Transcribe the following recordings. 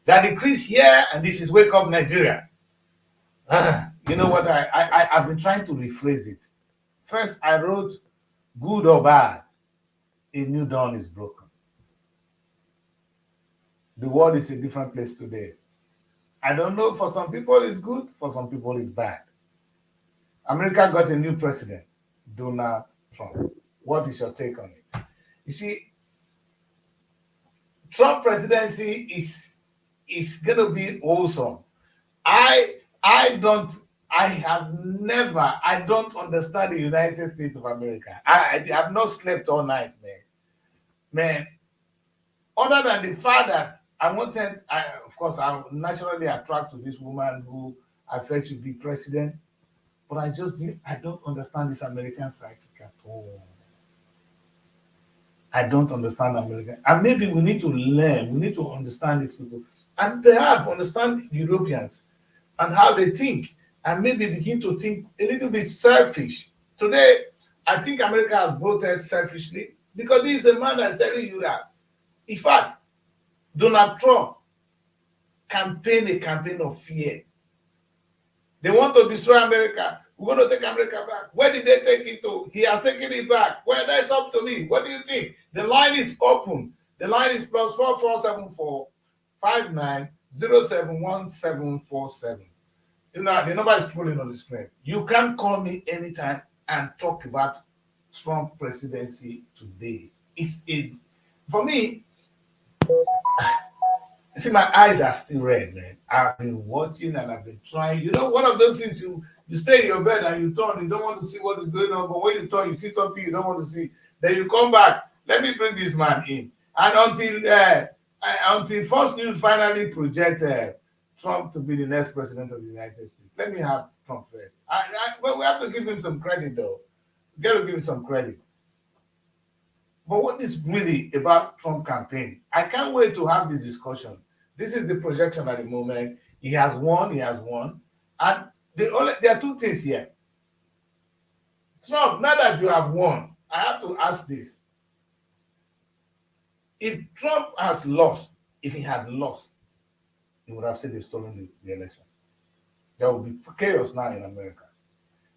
That decrease here, and this is Wake Up Nigeria. You know what? I've been trying to rephrase it. First, I wrote, good or bad, a new dawn is broken. The world is a different place today. I don't know, for some people it's good, for some people it's bad. America got a new president, Donald Trump. What is your take on it? You see, Trump presidency is gonna be awesome. I don't I don't understand the United States of America. I have not slept all night, man. Man, other than the fact that of course, I'm naturally attracted to this woman who I felt should be president, but I don't understand this American psychic at all. I don't understand American, and maybe we need to learn. We need to understand these people, and perhaps understand Europeans and how they think, and maybe begin to think a little bit selfish. Today, I think America has voted selfishly because this is a man that's telling you that, in fact, Donald Trump campaigned a campaign of fear. They want to destroy America. We're going to take America back. Where did they take it to? He has taken it back. Well, that's up to me. What do you think? The line is open. The line is +4474 59071747. You know, the number is scrolling on the screen. You can call me anytime and talk about Trump presidency today. For me, see, my eyes are still red, man. I've been watching and I've been trying. You know, one of those things, you stay in your bed and you turn, you don't want to see what is going on, but when you turn, you see something you don't want to see. Then you come back. Let me bring this man in. And until Fox News finally project Trump to be the next president of the United States, let me have Trump first. Well, we have to give him some credit, though. We got to give him some credit. But what is really about Trump campaign? I can't wait to have this discussion. This is the projection at the moment. He has won. And there are two things here. Trump, now that you have won, I have to ask this. If Trump has lost, if he had lost, he would have said they've stolen the election. There will be chaos now in America.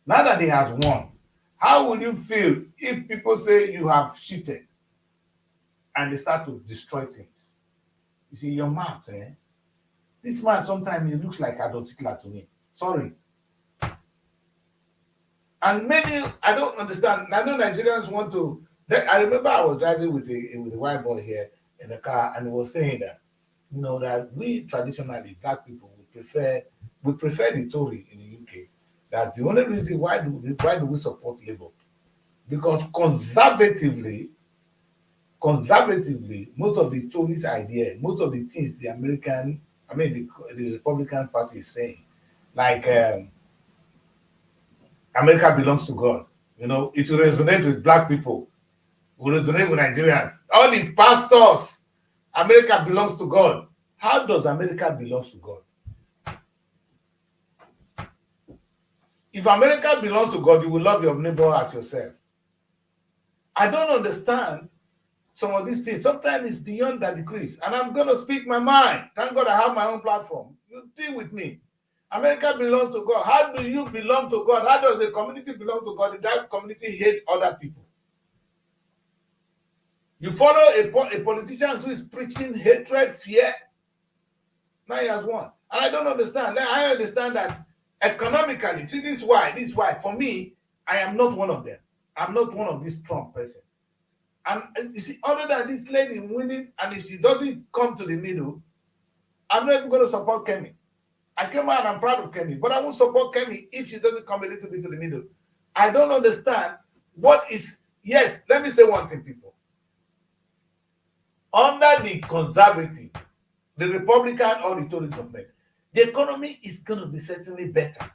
Now that he has won, how will you feel if people say you have cheated and they start to destroy things? You see, your mouth, this man sometimes he looks like Adolf Hitler to me. Sorry. And many, I don't understand. I know Nigerians want to. I remember I was driving with a white boy here in the car, and he was saying that, you know, that we traditionally, black people, we prefer the Tory in the UK. That the only reason why do we support Labour? Because conservatively, most of the Tories' idea, most of the things the Republican Party is saying, like America belongs to God. You know, it will resonate with black people, will resonate with Nigerians. All the pastors, America belongs to God. How does America belong to God? If America belongs to God, you will love your neighbor as yourself. I don't understand some of these things. Sometimes it's beyond that decrease. And I'm going to speak my mind. Thank God I have my own platform. You deal with me. America belongs to God. How do you belong to God? How does the community belong to God if that community hates other people? You follow a politician who is preaching hatred, fear. Now he has won. And I don't understand. I understand that economically, see, this is why. For me, I am not one of them. I'm not one of these Trump person. And you see, other than this lady winning, and if she doesn't come to the middle, I'm not even going to support Kemi. I came out, I'm proud of Kemi, but I won't support Kemi if she doesn't come a little bit to the middle. I don't understand what is, yes, let me say one thing, people. Under the conservative, the Republican or the Tory government, the economy is going to be certainly better.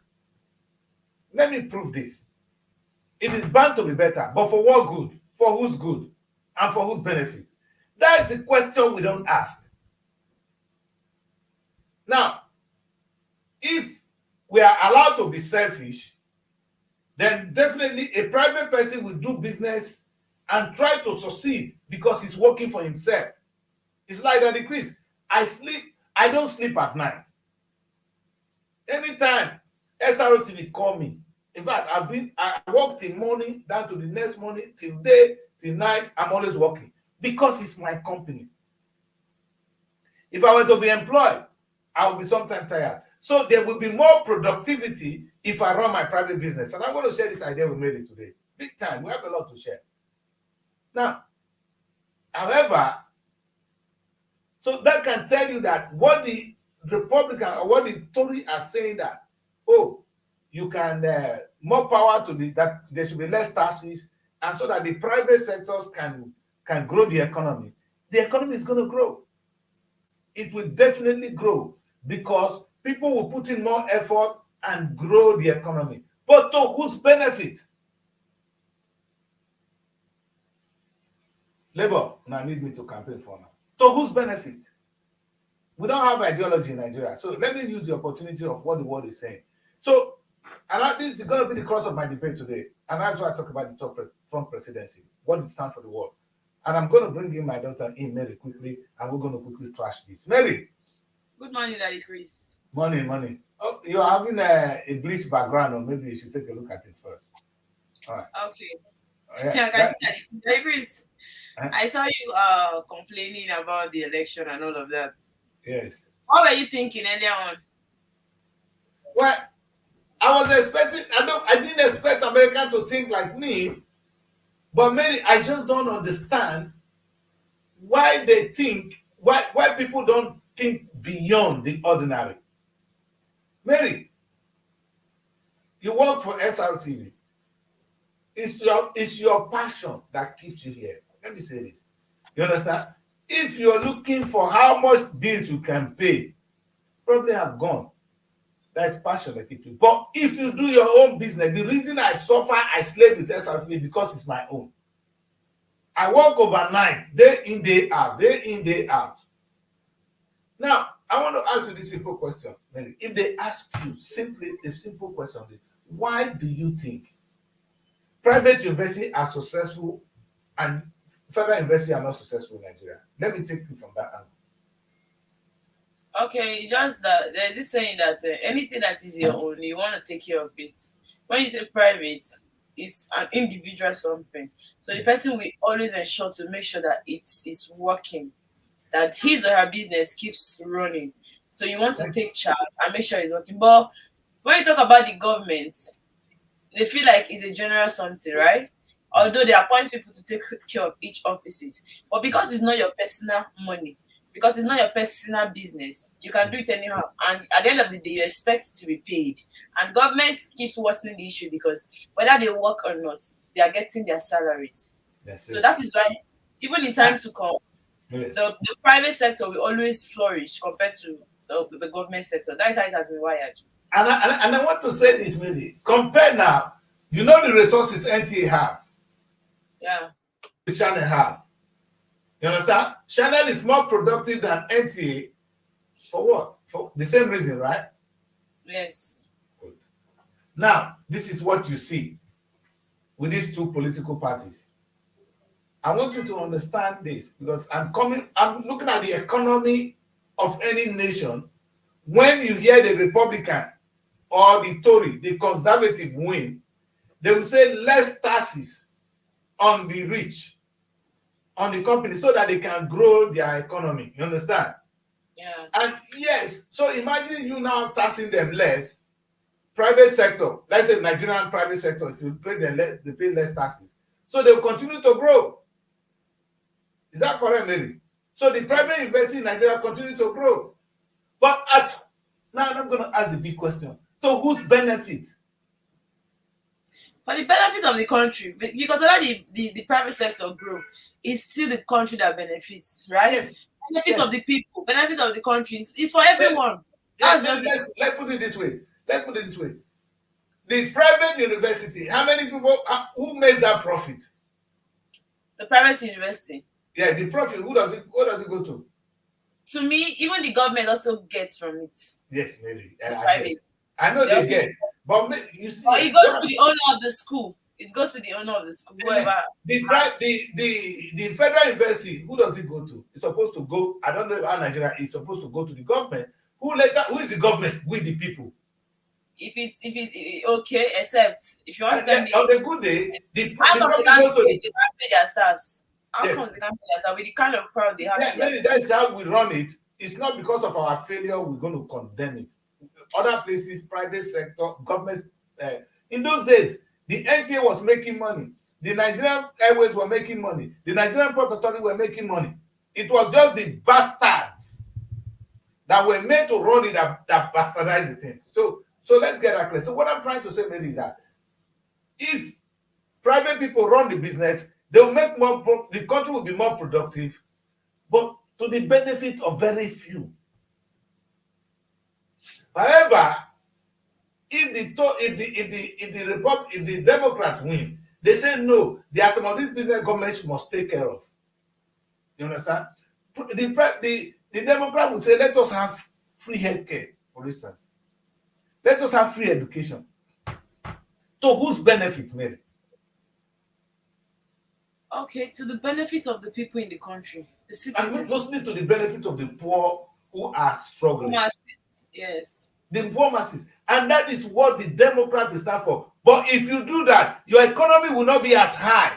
Let me prove this. It is bound to be better, but for what good? For whose good? And for whose benefit? That is the question we don't ask. Now, if we are allowed to be selfish, then definitely a private person will do business and try to succeed because he's working for himself. It's like that decrease. I sleep, I don't sleep at night. Anytime Srtv call me, in fact, I work till morning down to the next morning, till day, till night. I'm always working because it's my company. If I were to be employed, I will be sometimes tired. So there will be more productivity if I run my private business. And I'm going to share this idea with Mary today. Big time. We have a lot to share. Now, however, so that can tell you that what the Republican or what the Tory are saying, that, oh, you can, more power to that there should be less taxes, and so that the private sectors can grow the economy. The economy is going to grow. It will definitely grow because people will put in more effort and grow the economy. But to whose benefit? Labour now need me to campaign for now. To whose benefit? We don't have ideology in Nigeria. So let me use the opportunity of what the world is saying. So, and this is going to be the crux of my debate today. And that's why I talk about the Trump presidency. What does it stand for the world? And I'm going to bring in my daughter in, Mary, quickly, and we're going to quickly trash this. Mary. Good morning, Daddy Chris. Morning. Oh, you're having a bleach background, or maybe you should take a look at it first. All right. Okay. Daddy Chris, I saw you complaining about the election and all of that. Yes. What were you thinking earlier on? Well, I was expecting, I didn't expect America to think like me, but maybe I just don't understand why they think, why people don't think beyond the ordinary. Mary, you work for Srtv. It's your passion that keeps you here. Let me say this. You understand? If you're looking for how much bills you can pay, probably have gone. That's passion that keeps you. But if you do your own business, the reason I suffer, I slave with Srtv because it's my own. I work overnight, day in, day out. Now, I want to ask you this simple question, Mary. If they ask you simply a simple question, why do you think private universities are successful and federal universities are not successful in Nigeria? Let me take you from that angle. Okay, just that there's this saying that anything that is your own, you want to take care of it. When you say private, it's an individual something. So the person will always ensure to make sure that it is working, that his or her business keeps running. So you want to take charge and make sure it's working. But when you talk about the government, they feel like it's a general something, right? Although they appoint people to take care of each offices. But because it's not your personal money, because it's not your personal business, you can do it anyhow. And at the end of the day, you expect to be paid. And government keeps worsening the issue because whether they work or not, they are getting their salaries. So that is why, even in time to come, the private sector will always flourish compared to the government sector. That is how it has been wired. And I want to say this, maybe. Compare now, you know the resources NTA have. Yeah. The channel have. You understand? Channel is more productive than NTA. For what? For the same reason, right? Yes. Good. Now, this is what you see with these two political parties. I want you to understand this because I'm looking at the economy of any nation. When you hear the Republican or the Tory, the conservative win, they will say less taxes on the rich, on the company, so that they can grow their economy. You understand? Yeah. And yes, so imagine you now taxing them less. Private sector, let's say Nigerian private sector, if you pay them less, they pay less taxes. So they will continue to grow. Is that correct, Mary? So the private university in Nigeria continue to grow. But now I'm going to ask the big question. So whose benefit? For the benefit of the country, because whether the private sector grow, it's still the country that benefits, right? Yes. Benefits of the people, benefits of the country is for everyone. Let's put it this way. The private university, how many people, who makes that profit? The private university. Yeah, the profit, who does it go to? To me, even the government also gets from it. Yes, maybe. Private. I know they get. But you see, or it goes to the owner of the school. It goes to the owner of the school, Eh, whoever. the federal university, who does it go to? It's supposed to go. I don't know how Nigeria is supposed to go to the government. Who is the government? We the people. Okay, except if you want to And tell then me on a good day, how the come profit goes to the they can't pay their staffs? How yes. comes they can't pay their staff with the kind of crowd they have in their Maybe school? that's how we run it. It's not because of our failure we're going to condemn it. Other places, private sector, government. Uh, in those days, the NTA was making money. The Nigerian Airways were making money. The Nigerian Port Authority were making money. It was just the bastards that were made to run it that bastardized the thing. So let's get that clear. So what I'm trying to say, maybe, is that if private people run the business, they will make more. The country will be more productive, but to the benefit of very few. However, if the Democrats win, they say no. There are some of these business governments must take care of. You understand? The Democrat will say, let us have free healthcare, for instance. Let us have free education. To whose benefit, Mary? Okay, to the benefit of the people in the country, the And citizens. mostly to the benefit of the poor who are struggling. Masses, yes. The poor masses. And that is what the Democrat will stand for. But if you do that, your economy will not be as high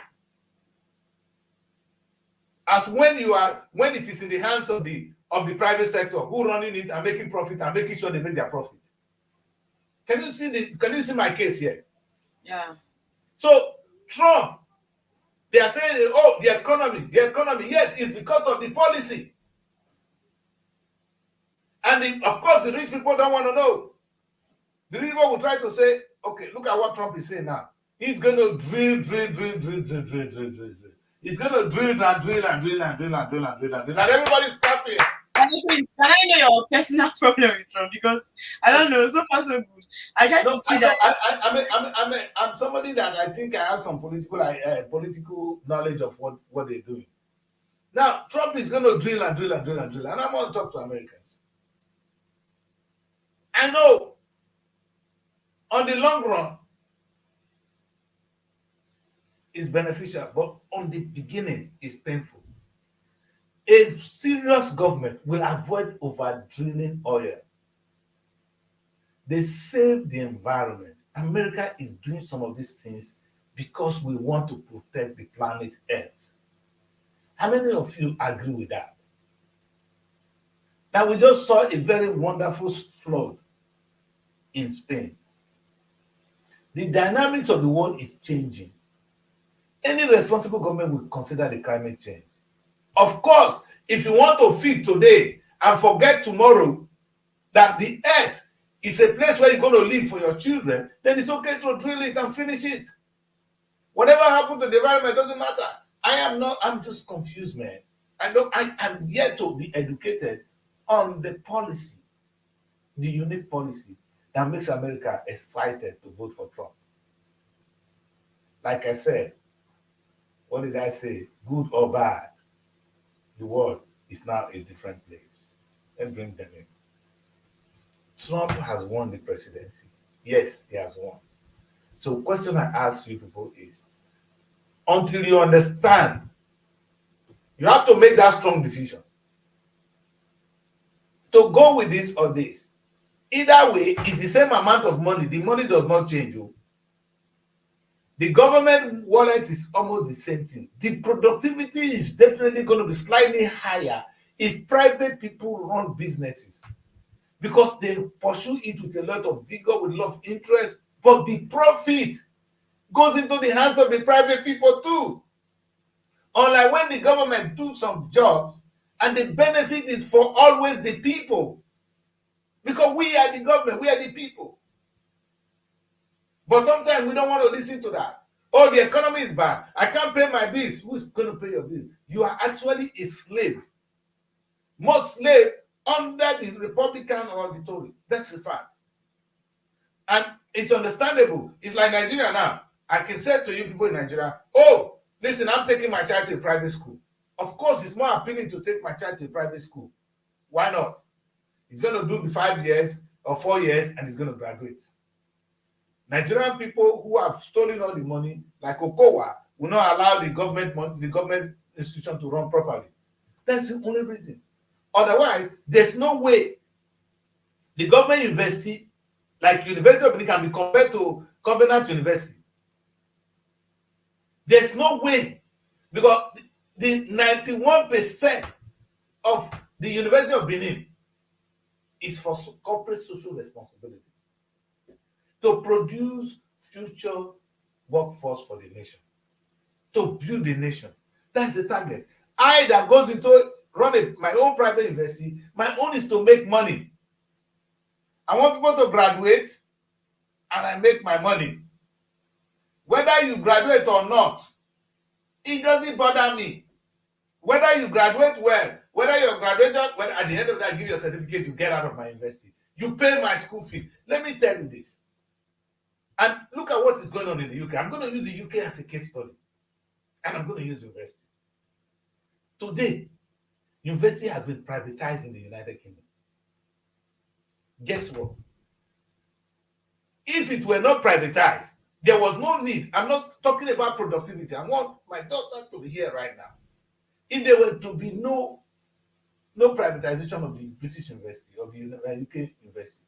as when it is in the hands of the private sector who running it and making profit and making sure they make their profit. Can you see my case here? Yeah. So Trump, they are saying, oh, the economy. Yes, it's because of the policy. And of course, the rich people don't want to know. The rich people will try to say, okay, look at what Trump is saying now. He's going to drill. He's going to drill and drill and drill and drill and drill and drill and drill. And everybody's clapping. Can I know your personal problem with Trump? Because I don't know, so far so good. I try to see that. I'm somebody that I think I have some political knowledge of what they're doing. Now, Trump is going to drill and drill and drill and drill. And I'm going to talk to Americans. I know on the long run, it's beneficial, but on the beginning, it's painful. A serious government will avoid over drilling oil. They save the environment. America is doing some of these things because we want to protect the planet Earth. How many of you agree with that? Now, we just saw a very wonderful flood in Spain. The dynamics of the world is changing. Any responsible government will consider the climate change. Of course, if you want to feed today and forget tomorrow that the earth is a place where you're going to live for your children, then it's okay to drill it and finish it. Whatever happens to the environment doesn't matter. I'm just confused, man. I'm yet to be educated on the policy, the unique policy that makes America excited to vote for Trump. Like I said, what did I say? Good or bad, the world is now a different place. Let's bring them in. Trump has won the presidency. Yes, he has won. So the question I ask you people is, until you understand, you have to make that strong decision to go with this or this. Either way, it's the same amount of money. The money does not change. The government wallet is almost the same thing. The productivity is definitely going to be slightly higher if private people run businesses, because they pursue it with a lot of vigor, with a lot of interest, but the profit goes into the hands of the private people too. Unlike when the government do some jobs and the benefit is for always the people, because we are the government, we are the people. But sometimes we don't want to listen to that. Oh, the economy is bad. I can't pay my bills. Who's going to pay your bills? You are actually a slave. More slave under the Republican or the Tory. That's the fact. And it's understandable. It's like Nigeria now. I can say to you people in Nigeria, oh, listen, I'm taking my child to a private school. Of course, it's more appealing to take my child to a private school. Why not? He's going to do the 5 years or 4 years and he's going to graduate. Nigerian people who have stolen all the money, like Okowa, will not allow the government money, the government institution to run properly. That's the only reason. Otherwise, there's no way the government university, like University of Benin, can be compared to Covenant University. There's no way, because the 91% of the University of Benin is for corporate social responsibility, to produce future workforce for the nation, to build the nation. That's the target. I that goes into running my own private university, my own is to make money. I want people to graduate and I make my money. Whether you graduate or not, it doesn't bother me. Whether you graduate well, whether you're graduated, whether at the end of that, give your certificate, you get out of my university. You pay my school fees. Let me tell you this. And look at what is going on in the UK. I'm going to use the UK as a case study. And I'm going to use university. Today, university has been privatized in the United Kingdom. Guess what? If it were not privatized, there was no need. I'm not talking about productivity. I want my daughter to be here right now. If there were to be no privatization of the British University, of the UK University,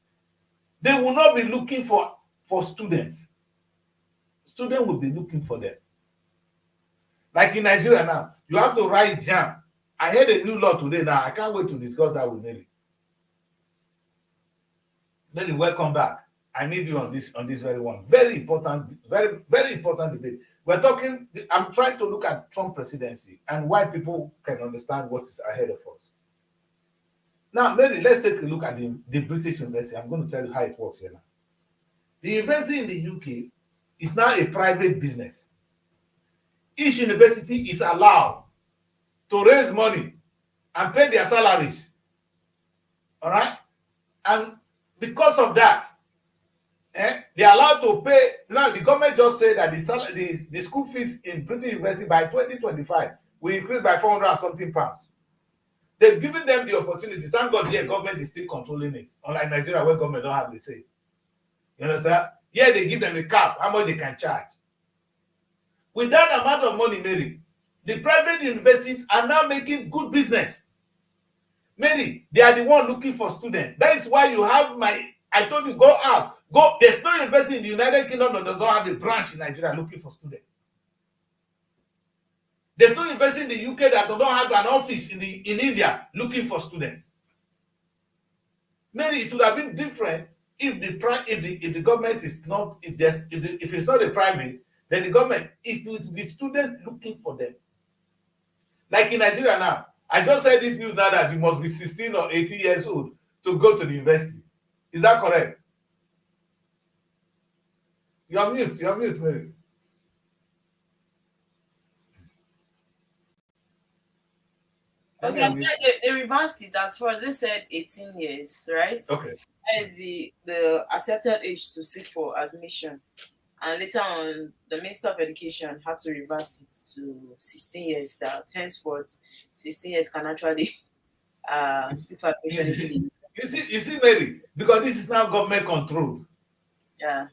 they will not be looking for students. Students will be looking for them. Like in Nigeria now, you have to write JAM. I heard a new law today now. I can't wait to discuss that with Nelly. Nelly, welcome back. I need you on this very one. Very important, very, very important debate. We're talking, I'm trying to look at Trump presidency and why people can understand what is ahead of us. Now, maybe let's take a look at the British University. I'm going to tell you how it works here now. The university in the UK is now a private business. Each university is allowed to raise money and pay their salaries. All right? And because of that, they're allowed to pay. Now, the government just said that the school fees in British University by 2025 will increase by 400 and something pounds. They've given them the opportunity. Thank God, here, government is still controlling it. Unlike Nigeria, where government don't have the say. You understand? Here, they give them a cap, how much they can charge. With that amount of money, Mary, the private universities are now making good business. Mary, they are the one looking for students. That is why you have I told you, go out. Go. There's no university in the United Kingdom that does not have a branch in Nigeria looking for students. There's no university in the UK that does not have an office in India looking for students. Maybe it would have been different if the government is not, if it's not a private, then the government is with the student looking for them. Like in Nigeria now, I just said this news now that you must be 16 or 18 years old to go to the university. Is that correct? You're mute, Mary. Okay, so they reversed it as far as they said 18 years, right? Okay. That is the accepted age to seek for admission. And later on, the Minister of Education had to reverse it to 16 years, that henceforth 16 years can actually seek for admission. You see, Mary, because this is now government controlled. Yeah.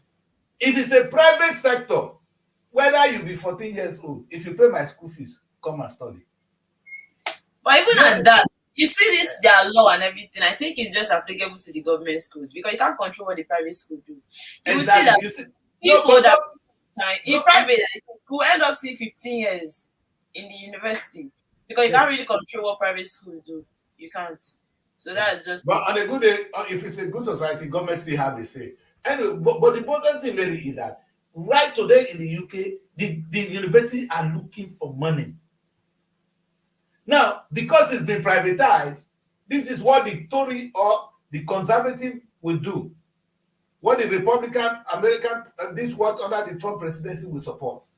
If it's a private sector, whether you be 14 years old, if you pay my school fees, come and study. But even at that, you see this, their law and everything, I think it's just applicable to the government schools because you can't control what the private school do. You Exactly. will see that people that in private school end up seeing 15 years in the university because you can't really control what private schools do. You can't. So that's just. But on a good day, if it's a good society, government still have a say. Anyway, but the important thing really is that right today in the UK, the universities are looking for money. Now, because it's been privatized, this is what the Tory or the Conservative will do. What the Republican, American, this what under the Trump presidency will support.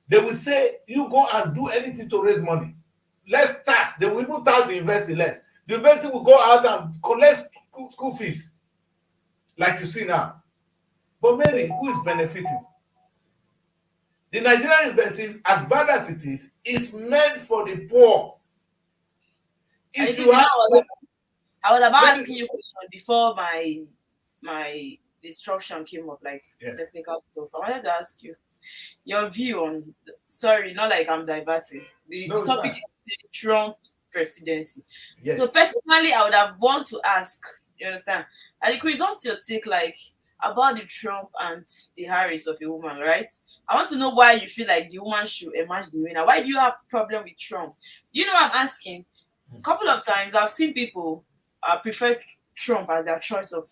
They will say, you go and do anything to raise money. Less tax. They will even tax the university less. The university will go out and collect school fees, like you see now. But mainly, who is benefiting? The Nigerian university, as bad as it is meant for the poor. If you have, I was about asking you a question before my disruption came up, like Yeah. technical stuff. I wanted to ask you your view on. Sorry, not like I'm diverting. The No, it's topic fine. is Trump presidency. So Yes. personally, I would have want to ask. You understand? And Chris, what's your take like about the Trump and the Harris of a woman, right? I want to know why you feel like the woman should emerge the winner. Why do you have problem with Trump? Do you know what I'm asking? A couple of times I've seen people prefer Trump as their choice of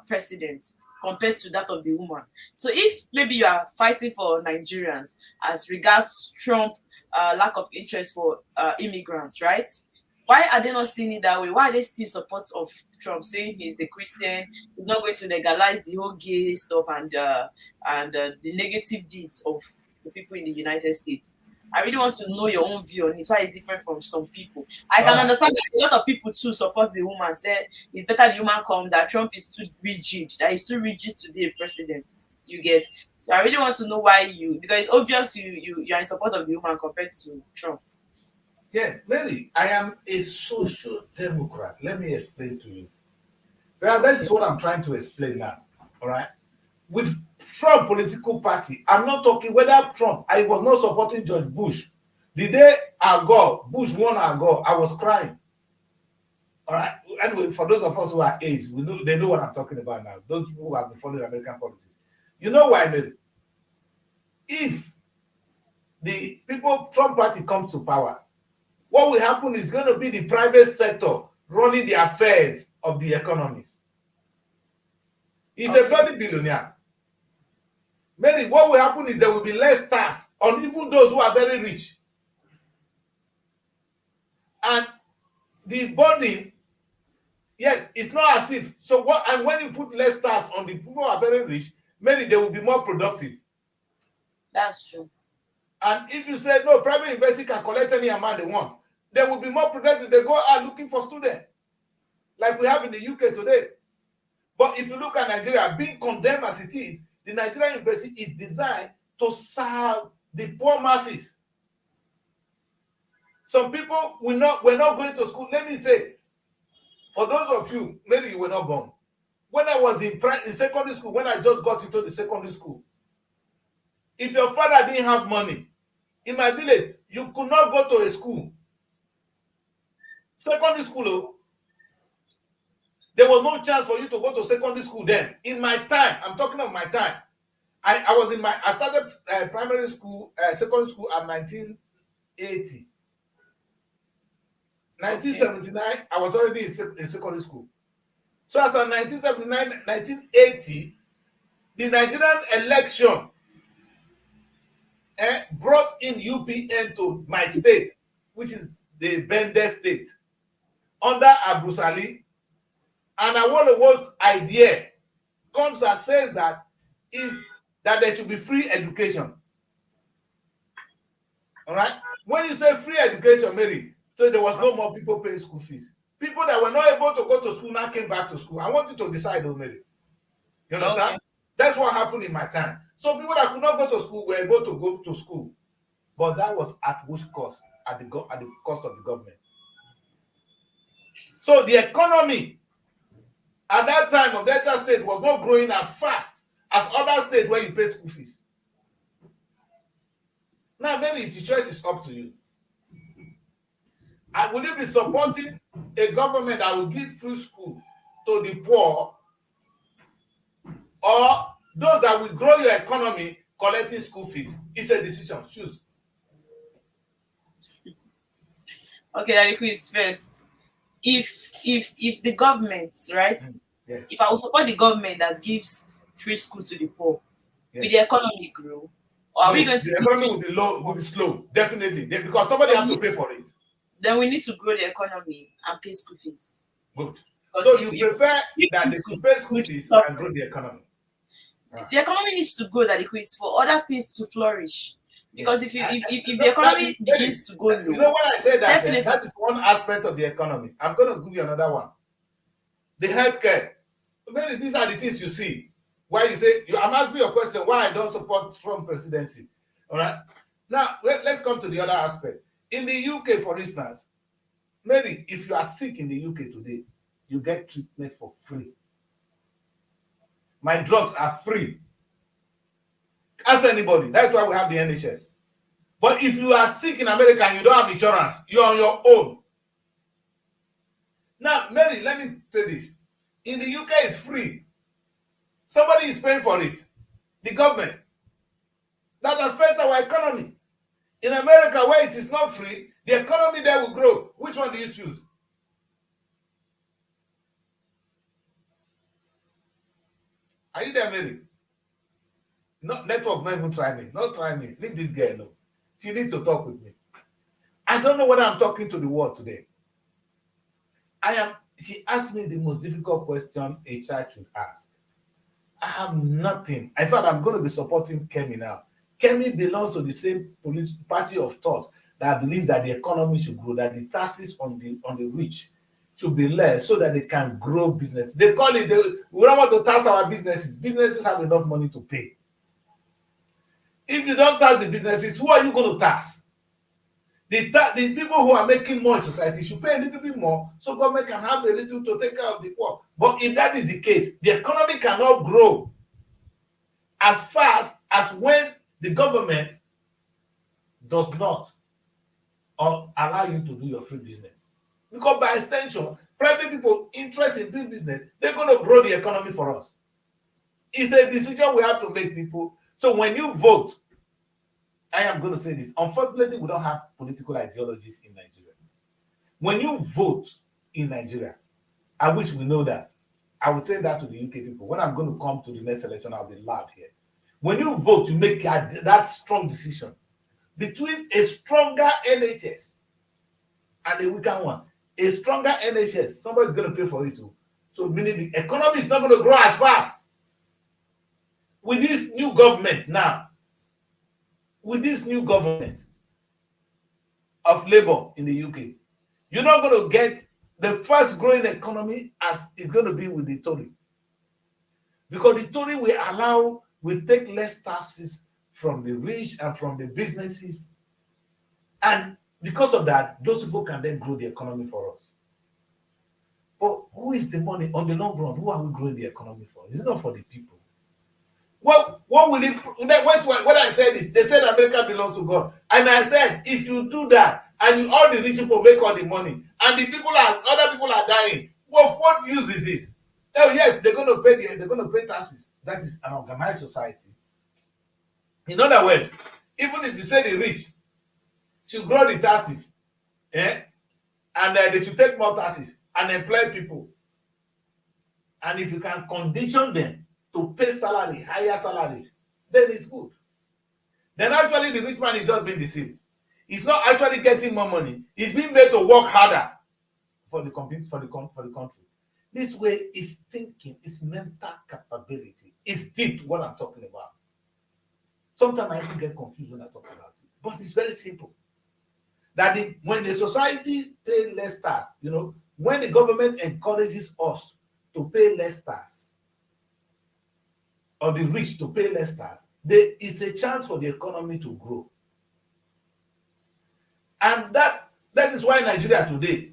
president compared to that of the woman. So if maybe you are fighting for Nigerians as regards Trump lack of interest for immigrants, right? Why are they not seeing it that way? Why are they still support of Trump, saying he's a Christian, he's not going to legalize the whole gay stuff and the negative deeds of the people in the United States? I really want to know your own view on it. Why it's different from some people. I All can right. understand that a lot of people too support the woman. Said it's better the woman come. That Trump is too rigid. That he's too rigid to be a president. You get. So I really want to know why you, because it's obvious you are in support of the woman compared to Trump. Yeah, Mary, I am a social democrat. Let me explain to you. Well, that is what I'm trying to explain now. All right. With Trump political party, I'm not talking whether Trump, I was not supporting George Bush. The day Bush won ago, I was crying. All right. Anyway, for those of us who are aged, we know they know what I'm talking about now. Those people who have been following American politics. You know why, Mary? If the people Trump party comes to power, what will happen is going to be the private sector running the affairs of the economies. He's a bloody billionaire. Maybe what will happen is there will be less tax on even those who are very rich. And the body, yes, it's not as if. So what? And when you put less tax on the people who are very rich, maybe they will be more productive. That's true. And if you say no, private university can collect any amount they want, they will be more productive. They go out looking for students, like we have in the UK today. But if you look at Nigeria, being condemned as it is, the Nigerian university is designed to serve the poor masses. Some people were not going to school. Let me say, for those of you, maybe you were not born. When I was in secondary school, when I just got into the secondary school, if your father didn't have money, in my village, you could not go to a school. Secondary school, oh, there was no chance for you to go to secondary school then. In my time, I'm talking of my time. I started primary school, secondary school at 1980. 1979, I was already in secondary school. So as of 1979, 1980, the Nigerian election brought in UPN to my state, which is the Bende state, under Abrusali. And Awolowo's idea comes and says that there should be free education. All right. When you say free education, Mary, so there was no more people paying school fees. People that were not able to go to school now came back to school. I want you to decide, though, Mary. You understand? Okay. That's what happened in my time. So people that could not go to school were able to go to school, but that was at which cost? At the cost of the government. So the economy at that time of Delta State was not growing as fast as other states where you pay school fees. Now, maybe the choice is up to you. And will you be supporting a government that will give free school to the poor, or those that will grow your economy collecting school fees? It's a decision. Choose. Okay, that request first. If the government, right? Yes. If I will support the government that gives free school to the poor, Yes. will the economy grow? Or are we going to the economy will be low, will be slow, definitely. Because somebody has to pay for it. Then we need to grow the economy and pay school fees. Good. So you prefer that they should pay school fees and grow the economy? The economy needs to grow, that is for other things to flourish. Because if the economy begins to go low, you know what I said, that that is one aspect of the economy. I'm going to give you another one. The healthcare. Maybe these are the things you see. Why you say, I'm asking you a question why I don't support Trump presidency. All right. Now let's come to the other aspect. In the UK, for instance, maybe if you are sick in the UK today, you get treatment for free. My drugs are free. Ask anybody. That's why we have the NHS. But if you are sick in America and you don't have insurance, you're on your own. Now, Mary, let me say this. In the UK, it's free. Somebody is paying for it. The government. That affects our economy. In America, where it is not free, the economy there will grow. Which one do you choose? Are you there, Mary? No, network, not even try me. Not try me. Leave this girl alone. She needs to talk with me. I don't know whether I'm talking to the world today. She asked me the most difficult question a child should ask. I have nothing. In fact, I'm going to be supporting Kemi now. Kemi belongs to the same party of thought that believes that the economy should grow, that the taxes on the rich should be less so that they can grow business. They call it, we don't want to tax our businesses. Businesses have enough money to pay. If you don't tax the businesses, who are you going to tax? The people who are making more in society should pay a little bit more so government can have a little to take care of the poor. But if that is the case, the economy cannot grow as fast as when the government does not allow you to do your free business. Because by extension, private people interested in doing business, they're going to grow the economy for us. It's a decision we have to make, people. So when you vote, I am going to say this. Unfortunately, we don't have political ideologies in Nigeria. When you vote in Nigeria, I wish we know that. I would say that to the UK people. When I'm going to come to the next election, I'll be loud here. When you vote, you make that strong decision between a stronger NHS and a weaker one. A stronger NHS, somebody's going to pay for it too. So meaning the economy is not going to grow as fast. With this new government now, with this new government of Labour in the UK, you're not going to get the first growing economy as it's going to be with the Tory. Because the Tory will take less taxes from the rich and from the businesses. And because of that, those people can then grow the economy for us. But who is the money on the long run? Who are we growing the economy for? Is it not for the people? What will it? What I said is, they said America belongs to God, and I said if you do that and all the rich people make all the money, and other people are dying, what use is this? Oh yes, they're going to pay taxes. That is an organized society. In other words, even if you say the rich should grow the taxes, and they should take more taxes and employ people, and if you can condition them to pay higher salaries, then it's good. Then actually the rich man is just being deceived. He's not actually getting more money. He's being made to work harder for the country. This way is thinking, it's mental capability. It's deep what I'm talking about. Sometimes I even get confused when I talk about it. But it's very simple. That when the society pays less tax, when the government encourages us to pay less tax, or the rich to pay less tax, there is a chance for the economy to grow. And that is why Nigeria today,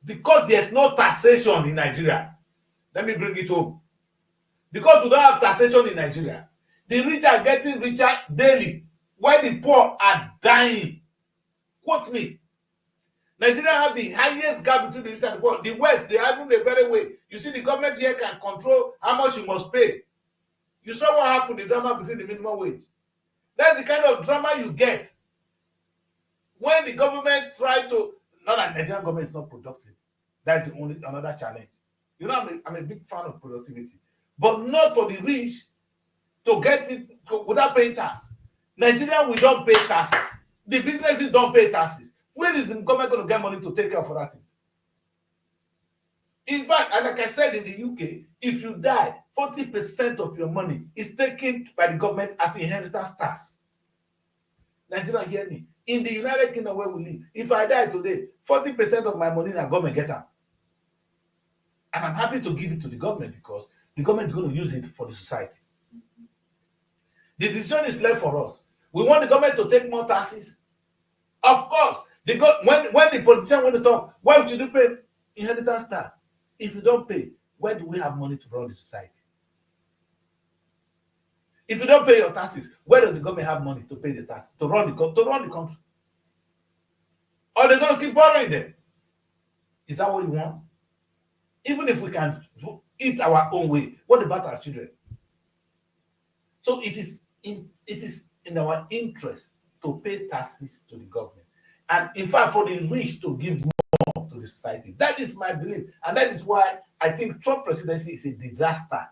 because there's no taxation in Nigeria, let me bring it home. Because we don't have taxation in Nigeria, the rich are getting richer daily, while the poor are dying. Quote me. Nigeria have the highest gap between the rich and the poor. The West, they have the very way. You see, the government here can control how much you must pay. You saw what happened, the drama between the minimum wage. That's the kind of drama you get when the government try to, not that Nigerian government is not productive. That's the only another challenge. I'm a big fan of productivity, but not for the rich to get it without paying tax. Nigeria, we don't pay taxes. The businesses don't pay taxes. Where is the government going to get money to take care of other things? In fact, and like I said, in the UK, if you die, 40% of your money is taken by the government as inheritance tax. Nigeria, hear me. In the United Kingdom where we live, if I die today, 40% of my money, the government get out. And I'm happy to give it to the government because the government is going to use it for the society. The decision is left for us. We want the government to take more taxes. Of course, when the politician want to talk, why should you pay inheritance tax? If you don't pay, where do we have money to run the society? If you don't pay your taxes, where does the government have money to pay the tax to run the country? Or they're going to keep borrowing them? Is that what you want? Even if we can eat our own way, what about our children? So it is in our interest to pay taxes to the government, and in fact, for the rich to give more to the society. That is my belief, and that is why I think Trump presidency is a disaster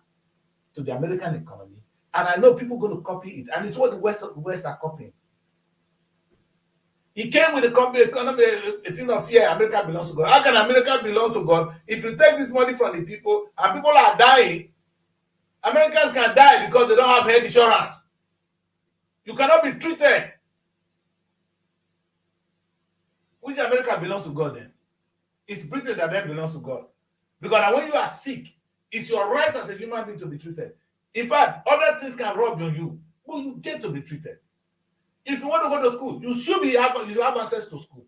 to the American economy. And I know people are going to copy it, and it's what the West are copying. He came with a thing of fear. America belongs to God. How can America belong to God if you take this money from the people and people are dying? Americans can die because they don't have health insurance. You cannot be treated. Which America belongs to God then? It's Britain that then belongs to God. Because when you are sick, it's your right as a human being to be treated. In fact, other things can rub on you, but you get to be treated. If you want to go to school, you should have access to school.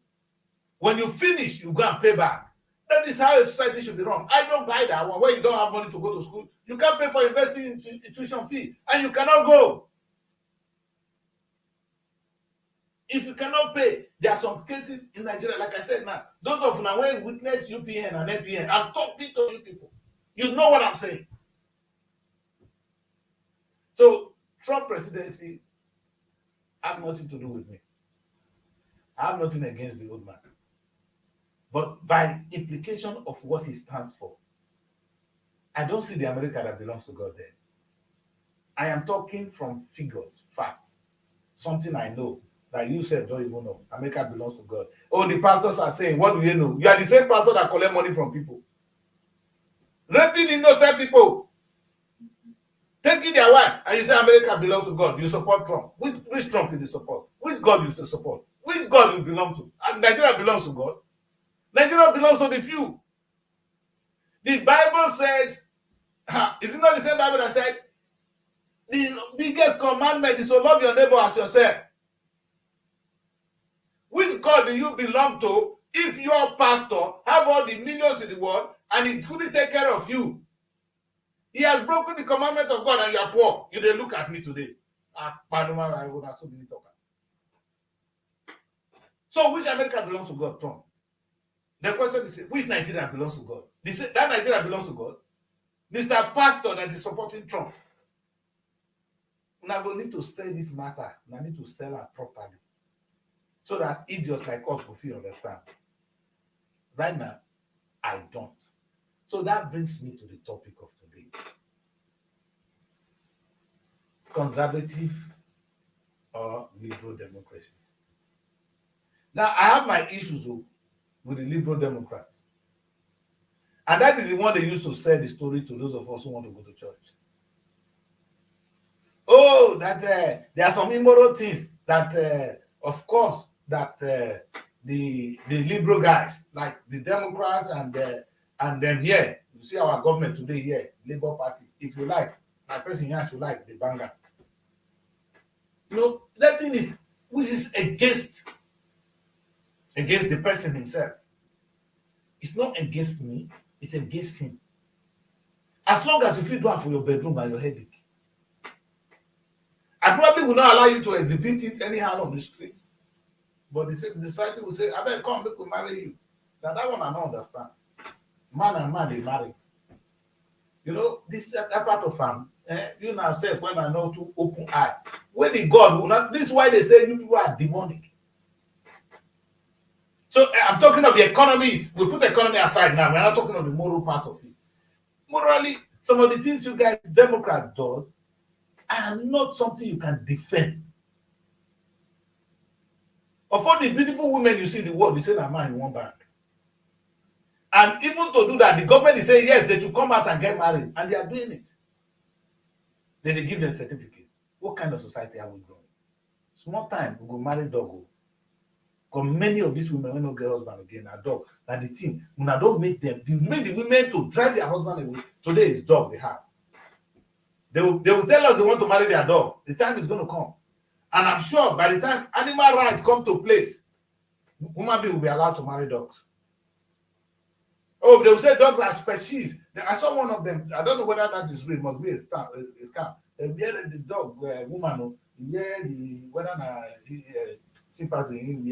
When you finish, you go and pay back. That is how a society should be run. I don't buy that one. Where you don't have money to go to school, you can't pay for investing in tuition fee, and you cannot go. If you cannot pay, there are some cases in Nigeria, like I said now, those of now when witness UPN and NPN, I'm talking to you people. You know what I'm saying. So, Trump presidency have nothing to do with me. I have nothing against the old man. But by implication of what he stands for, I don't see the America that belongs to God there. I am talking from figures, facts, something I know that you said don't even know. America belongs to God. Oh, the pastors are saying, what do you know? You are the same pastor that collect money from people. Raping innocent people. Taking their wife, and you say America belongs to God. You support Trump. Which Trump do you support? Which God you support? Which God you belong to? And Nigeria belongs to God. Nigeria belongs to the few. The Bible says, is it not the same Bible that said, the biggest commandment is to love your neighbor as yourself? Which God do you belong to if your pastor have all the millions in the world and he couldn't take care of you? He has broken the commandment of God and you are poor. You dey look at me today. So which America belongs to God, Trump? The question is, which Nigeria belongs to God? That Nigeria belongs to God? Mr. Pastor that is supporting Trump. Now we need to sell this matter. Now need to sell it properly. So that idiots like us will feel understand. Right now, I don't. So that brings me to the topic of today. Conservative or liberal democracy. Now, I have my issues with the liberal Democrats. And that is the one they used to sell the story to those of us who want to go to church. Oh, that there are some immoral things that, of course, that the liberal guys, like the Democrats and then here, you see our government today here, Labour Party, if you like, my person here should like the banger. You know, that thing is, which is against the person himself. It's not against me, it's against him. As long as if you do it for your bedroom and your headache. I probably will not allow you to exhibit it anyhow on the street. But the society will say, I better come, we will marry you. Now that one I don't understand. Man and man, they marry. You know, this that part of you now say when I know to open eye. When the God will not, this is why they say you people are demonic. So I'm talking of the economies. We put the economy aside now. We're not talking of the moral part of it. Morally, some of the things you guys, Democrats, do are not something you can defend. Of all the beautiful women you see in the world, you say that man in one bank. And even to do that, the government is saying, yes, they should come out and get married. And they are doing it. Then they give them certificate. What kind of society are we growing? Small time, we go marry dog. Because many of these women will not get husband again, a dog. And the thing, when I don't make them, you make the women to drive their husband away. Today is dog they have. They will tell us they want to marry their dog. The time is going to come. And I'm sure by the time animal rights come to place, human beings will be allowed to marry dogs. Oh, they will say dogs are species. I saw one of them. I don't know whether that is real. Must be a scam. A scam. They wear the dog, woman, oh, wear the whether na sympathy in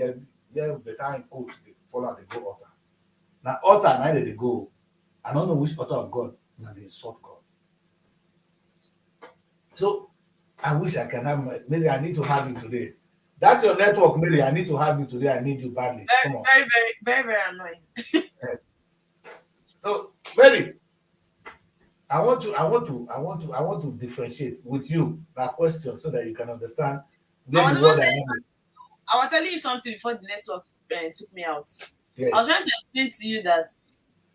wear the time coat. They follow. They go altar. Now altar, neither they go. I don't know which altar of God. Now they insult God. So I wish I can have maybe I need to have you today. That's your network, Mary. I need to have you today. I need you badly. Very, Come on. very, very, very, very annoying. Yes. So, Mary, I want to differentiate with you that question so that you can understand I where was the even word I saying am is. I was telling you something before the network took me out. I was Yes. trying to explain to you that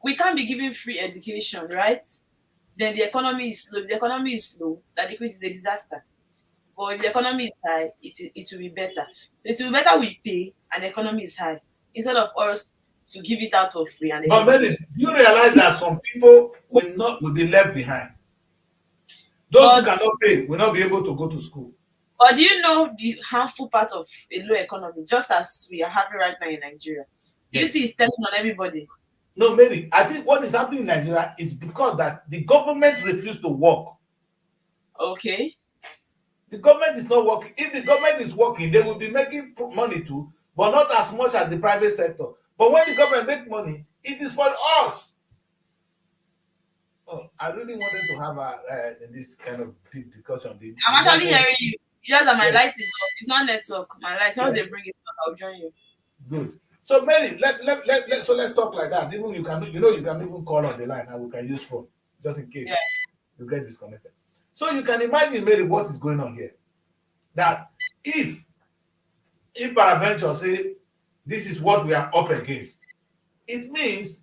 we can't be giving free education, right? Then the economy is slow. If the economy is slow, that decrease is a disaster. But if the economy is high, it will be better. So it will be better we pay and the economy is high instead of us to give it out for free and the But economy Mary, is. do you realize that some people will be left behind? Those who But cannot pay will not be able to go to school. but do you know the harmful part of a low economy, just as we are having right now in Nigeria? You see, Yes. it's telling on everybody. No, Mary, I think what is happening in Nigeria is because that the government refused to work. Okay. The government is not working. If the government is working, they will be making money too, but not as much as the private sector. But when the government make money, it is for us. Oh, I really wanted to have this kind of deep discussion. I'm The actually network, hearing you. Just that my yes, light is off. It's not network. My light. Once they yes, bring it up, I'll join you. good. So Mary, so let's talk like that. Even you can even call on the line and we can use phone just in Yeah. case you get disconnected. So you can imagine, Mary, what is going on here. That if peradventure say this is what we are up against, it means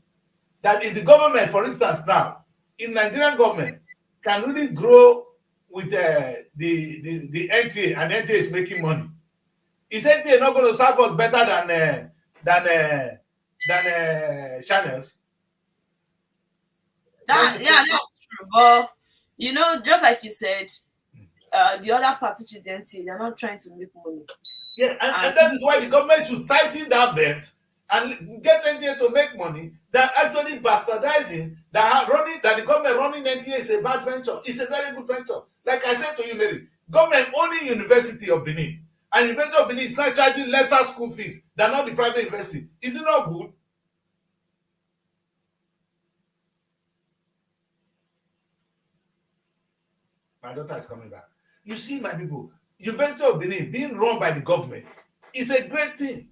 that if the government, for instance, now, if Nigerian government can really grow with the NTA and NTA is making money, is NTA not going to serve us better than channels? Don't That you yeah, think? that's true. But just like you said, the other part which is the NT, they're not trying to make money. Yeah, And and that is why the government should tighten that belt and get NTA to make money than actually bastardizing that the government running NTA is a bad venture. It's a very good venture. Like I said to you, Mary, government owning University of Benin and University of Benin is not charging lesser school fees than all the private university. Is it not good? My daughter is coming back. You see, my people, University of Benin being run by the government is a great thing.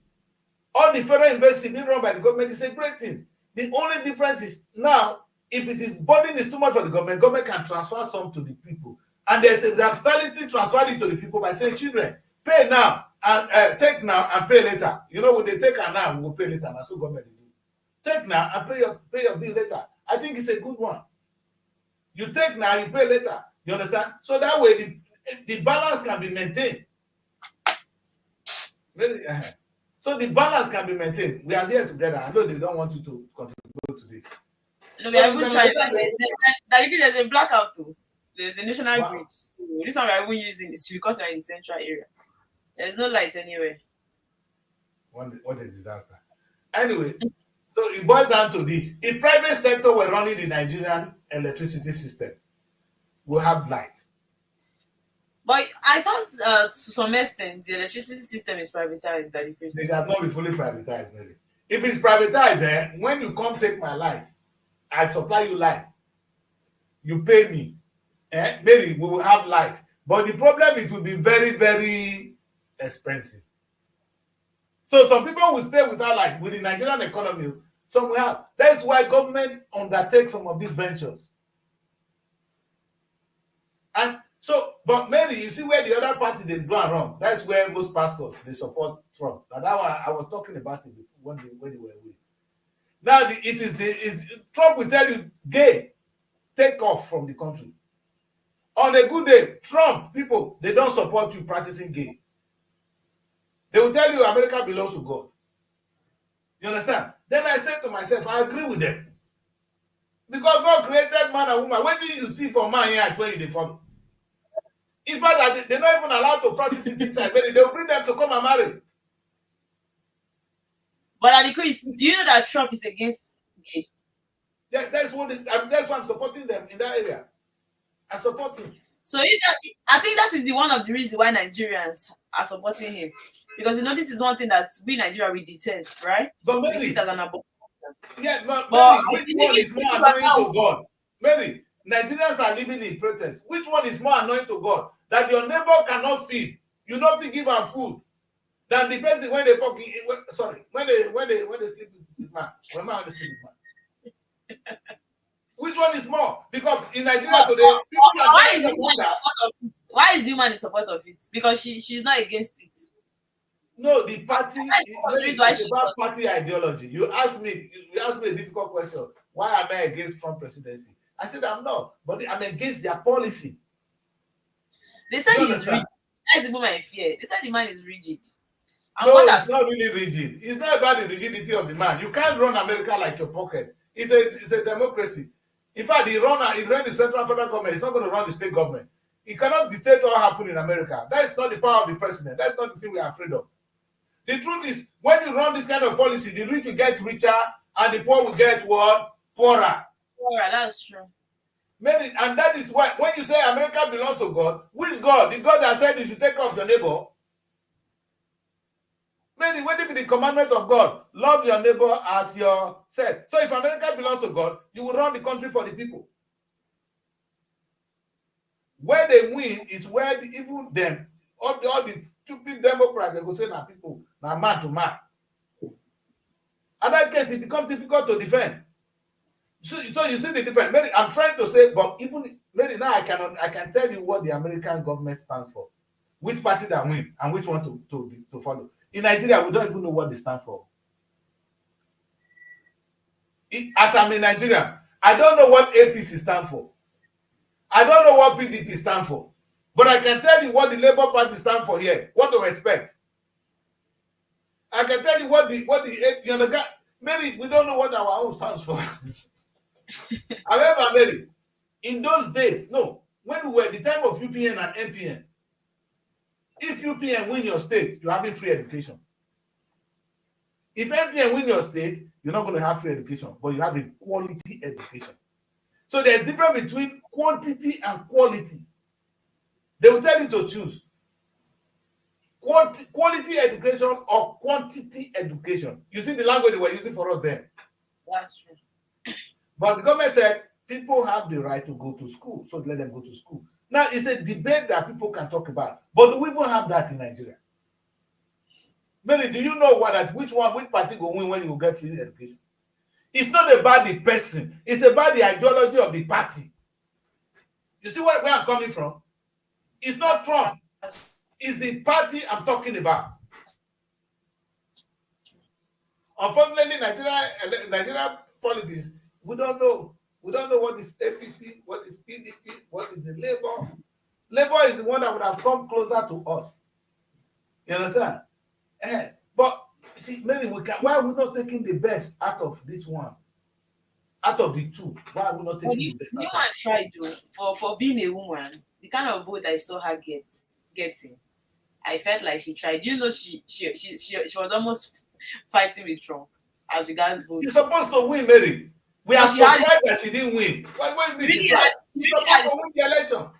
All the federal university being run by the government is a great thing. The only difference is now, if it is burden is too much for the government can transfer some to the people. And there's a they transfer it to the people by saying, children, pay now and take now and pay later. You know, when they take and now, we will pay later. That's what government do. Take now and pay your bill later. I think it's a good one. You take now, you pay later. You understand? So that way the balance can be maintained. Really, so the balance can be maintained. We are here together. I know they don't want you to contribute to this. we So are you even can trying. understand that. There's a blackout too. There's a national grid. Wow. So this one we are even using is because we're in the central area. There's no light anywhere. What a disaster. Anyway, so it boils down to this. If private sector were running the Nigerian electricity system, we'll have light. But I thought to some extent the electricity system is privatized that They decrease. have not been fully privatized, maybe. If it's privatized, when you come take my light, I supply you light. You pay me. Maybe we will have light. But the problem, it will be very, very expensive. So some people will stay without light with the Nigerian economy. Some will have. That's why government undertakes some of these ventures. And so, but maybe you see where the other party they go wrong. That's where most pastors they support Trump. And that one I was talking about it before when they were away. Now Trump will tell you, gay, take off from the country. On a good day, Trump people they don't support you practicing gay. They will tell you America belongs to God. You understand? Then I said to myself, I agree with them. Because God created man and woman. What do you see for man here at where they follow? In fact, they're not even allowed to practice it inside. But they'll bring them to come and marry. But at the Chris, do you know that Trump is against gay? That's that's why I'm supporting them in that area. I support him. So if that, I think that is the one of the reasons why Nigerians are supporting him, because this is one thing that we Nigeria we detest, right? But We see it as an abomination. yeah, but But Mary, I which believe one if is you more look at annoying that to God? Mary, Nigerians are living in protest. Which one is more annoying to God? That your neighbor cannot feed, you not fit give am food, than the person when they fucking when they sleep with man, when man they sleep with man. Which one is more? Because in Nigeria today, people are why dying is this of man in hunger. support of it? Why is this man in support of it? Because she's not against it. No, the party, That's one of the reasons why it's she about was. party ideology. You asked me a difficult question. Why am I against Trump presidency? I said I'm not, but I'm against their policy. They said You he's rigid. understand? That's even my fear. They said the man is rigid. And No, what it's has not really rigid. It's not about the rigidity of the man. You can't run America like your pocket. It's a democracy. In fact, he ran the central federal government. He's not going to run the state government. He cannot dictate what happens in America. That is not the power of the president. That's not the thing we are afraid of. The truth is, when you run this kind of policy, the rich will get richer and the poor will get what? Poorer. all right, that's true. And that is why when you say America belongs to God, which God? The God that said you should take off your neighbor. Mary, what if the commandment of God? Love your neighbor as yourself. So if America belongs to God, you will run the country for the people. Where they win is where even them, all the stupid Democrats, they go say now people, now man to man. In that case, it becomes difficult to defend. So you see the difference. Mary, I'm trying to say, but even Mary, now I can tell you what the American government stands for, which party that win and which one to follow. In Nigeria, we don't even know what they stand for. As I'm in Nigeria, I don't know what APC stand for. I don't know what PDP stand for. But I can tell you what the Labour Party stand for here. What to expect. I can tell you what the you understand. Mary, we don't know what our own stands for. However, Mary, in those days, no, when we were at the time of UPN and MPN, if UPN win your state, you're having free education. If MPN win your state, you're not going to have free education, but you have a quality education. So there's a difference between quantity and quality. They will tell you to choose quality education or quantity education. You see the language they were using for us then. That's true. But the government said people have the right to go to school, so let them go to school. Now, it's a debate that people can talk about, but do we even have that in Nigeria? Mary, do you know which party will win when you get free education? It's not about the person, it's about the ideology of the party. You see where I'm coming from? It's not Trump, it's the party I'm talking about. Unfortunately, Nigeria politics, we don't know. We don't know what is APC, what is PDP, what is the Labour. Labour is the one that would have come closer to us. You understand? But see, Mary, why are we not taking the best out of this one? Out of the two, why are we not taking the best? New one tried for being a woman, the kind of vote I saw her getting. I felt like she tried. You know, she was almost fighting with Trump as regards voting. She's supposed to win, Mary. We are surprised that she didn't win. Why did she try? She's supposed to win the election.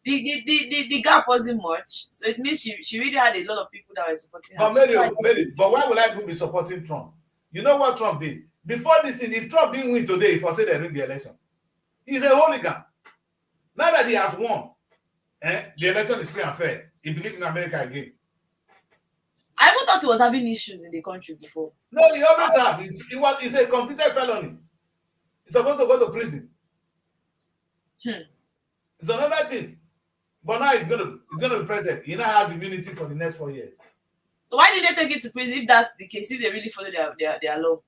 The gap wasn't much, so it means she really had a lot of people that were supporting her. But Mary, but why would I be supporting Trump? You know what Trump did? Before this thing, if Trump didn't win today, if I say they win the election, he's a hooligan. Now that he has won, the election is free and fair. He believes in America again. I even thought he was having issues in the country before. No, he always have. He's a convicted felony. He's supposed to go to prison. It's another thing. But now he's gonna be president. He now has immunity for the next 4 years. So why did they take it to prison if that's the case? If they really follow their law?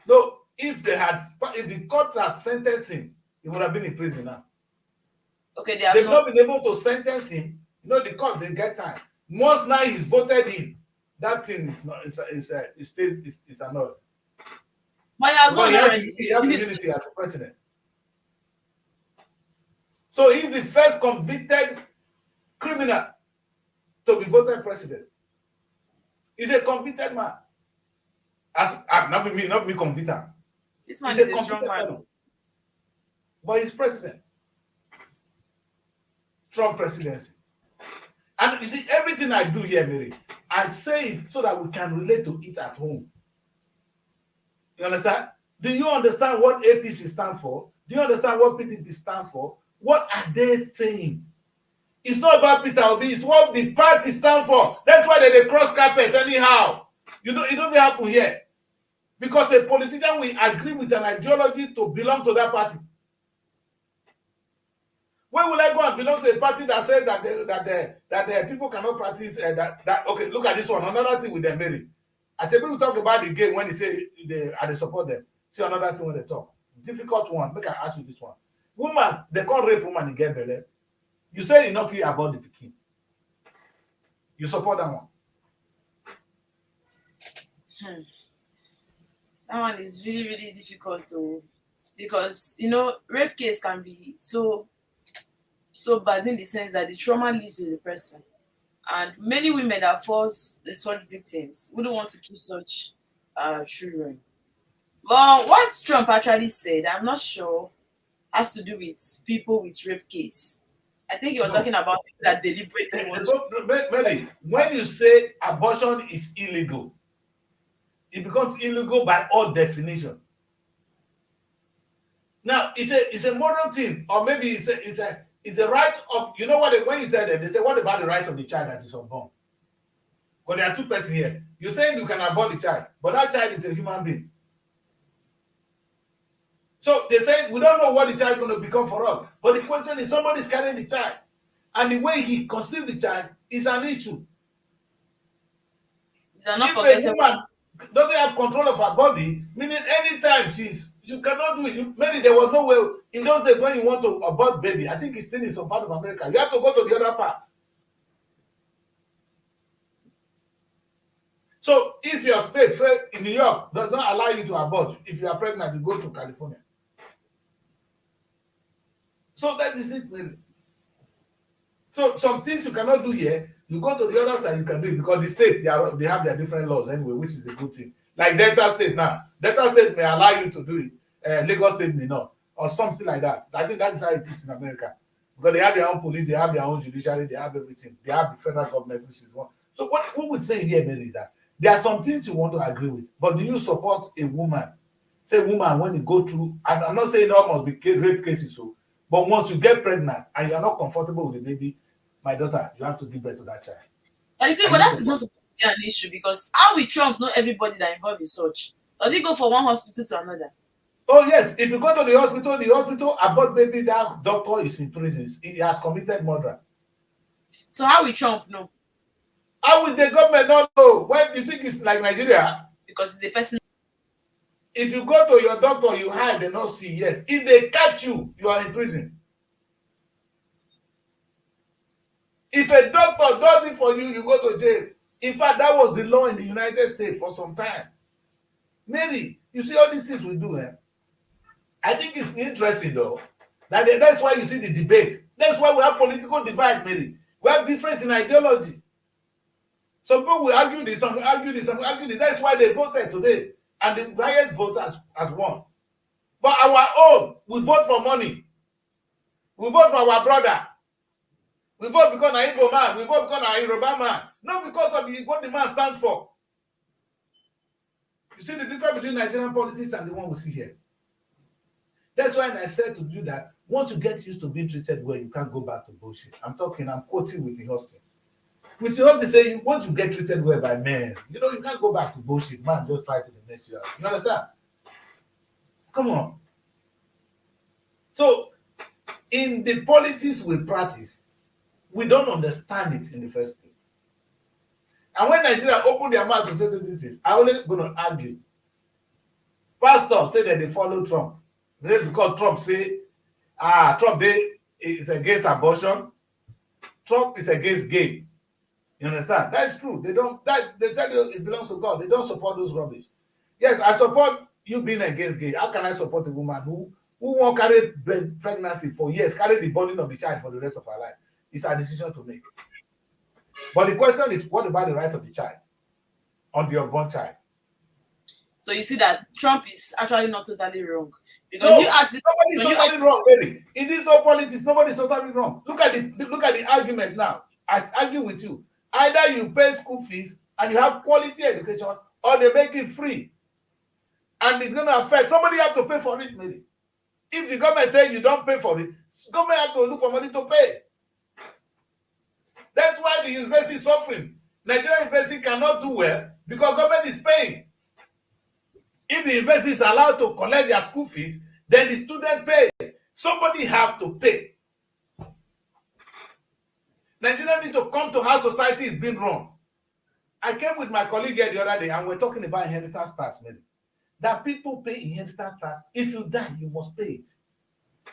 No, if the court has sentenced him, he would have been in prison now. Okay, they've not been able to sentence him. You know, the court they get time. Once now he's voted in, that thing is not. It's annulled. But he has won already. He has immunity as a president. So he's the first convicted criminal to be voted president. He's a convicted man. Not me convicted. This man is a strong man. but he's president. Trump presidency. And you see, everything I do here, Mary, I say it so that we can relate to it at home. You understand? Do you understand what APC stand for? Do you understand what PDP stand for? What are they saying? It's not about Peter Obi, it's what the party stand for. That's why they cross carpet anyhow. You know, it doesn't happen here. Because a politician will agree with an ideology to belong to that party. When will I go and belong to a party that says that the people cannot practice that? Okay, look at this one. Another thing with them, Mary. I said people talk about the game when they say they support them. See another thing when they talk. Difficult one. Make I ask you this one. Woman, they can't rape woman in get belly. You say enough here about the pikin. You support that one. That one is really, really difficult to, because rape case can be so bad in the sense that the trauma lives with the person. And many women that fall such victims wouldn't want to keep such children. But what Trump actually said, I'm not sure, has to do with people with rape case. I think he was talking about people that deliberately want to. Mary, when you say abortion is illegal, it becomes illegal by all definition. Now, it's a moral thing, or maybe it's a right of, you know what, when you tell them, they say, what about the right of the child that is unborn? But there are two persons here. You're saying you can abort the child, but that child is a human being. So they say, we don't know what the child is going to become for us. But the question is, somebody's carrying the child. And the way he conceived the child is an issue. If a woman doesn't have control of her body, meaning anytime you cannot do it. Maybe there was no way in those days when you want to abort baby. I think it's still in some part of America. You have to go to the other part. So if your state in New York does not allow you to abort, if you are pregnant, you go to California. So that is it, really. So some things you cannot do here, you go to the other side, you can do it, because the state, they have their different laws anyway, which is a good thing. Like Delta State now. Delta State may allow you to do it. Lagos State may not. Or something like that. I think that is how it is in America. Because they have their own police, they have their own judiciary, they have everything. They have the federal government, which is one. So what we're saying here, Mary, is that there are some things you want to agree with. But do you support a woman? Say woman, when you go through, and I'm not saying all must be rape cases, so, but once you get pregnant and you're not comfortable with the baby, my daughter, you have to give birth to that child. I agree, but that is not supposed to be an issue, because how will Trump know everybody that involved in such? Does he go from one hospital to another? Oh yes, if you go to the hospital abort baby, that doctor is in prison. He has committed murder. So how will Trump know? How will the government not know? When you think it's like Nigeria? Because it's a person. If you go to your doctor, you hide, they not see. Yes. If they catch you, you are in prison. If a doctor does it for you, you go to jail. In fact, that was the law in the United States for some time. Maybe you see all these things we do. I think it's interesting though. That's why you see the debate. That's why we have political divide, Mary. We have difference in ideology. Some people will argue this, some will argue this, some will argue this. That's why they voted today. And the highest vote has won. But our own, we vote for money. We vote for our brother. We vote because of Igbo man. We vote because of Yoruba man. Not because of what the man stands for. You see the difference between Nigerian politics and the one we see here. That's why I said to you that once you get used to being treated well, you can't go back to bullshit. I'm quoting Whitney Houston. Whitney Houston say, once you get treated well by men, you can't go back to bullshit. Man, just try to mess you up. You understand? Come on. So, in the politics we practice, we don't understand it in the first place. And when Nigeria open their mouth to say things, I always going to argue. Pastors say that they follow Trump. Because Trump say, Trump is against abortion. Trump is against gay. You understand? That's true. They tell you it belongs to God. They don't support those rubbish. Yes, I support you being against gay. How can I support a woman who won't carry pregnancy for years, carry the burden of the child for the rest of her life? It's a decision to make. But the question is, what about the right of the child on the unborn child? So you see that Trump is actually not totally wrong. Because you No, ask this nobody's question, you ask, totally wrong, really. In this whole politics, nobody's totally wrong. Look at the argument now. I argue with you. Either you pay school fees and you have quality education, or they make it free. And it's going to affect somebody have to pay for it, maybe. If the government say you don't pay for it, government have to look for money to pay. That's why the university is suffering. Nigerian university cannot do well because government is paying. If the university is allowed to collect their school fees, then the student pays. Somebody have to pay. Nigeria needs to come to how society is being run. I came with my colleague here the other day and we're talking about inheritance tax, maybe. That people pay inheritance tax. If you die, you must pay it.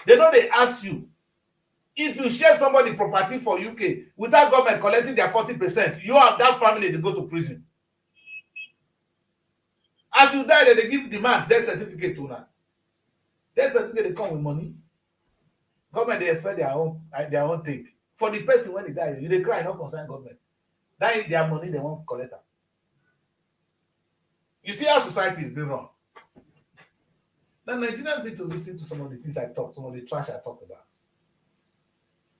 They ask you. If you share somebody property for UK without government collecting their 40%, you have that family, they go to prison. As you die, they give demand death certificate to now. Death certificate, they come with money. Government, they expect their own thing. For the person when he die, you they cry, not concern government. That is their money, they won't collect them. You see how society is being run. Now Nigerians need to listen to some of the things I talk, some of the trash I talk about.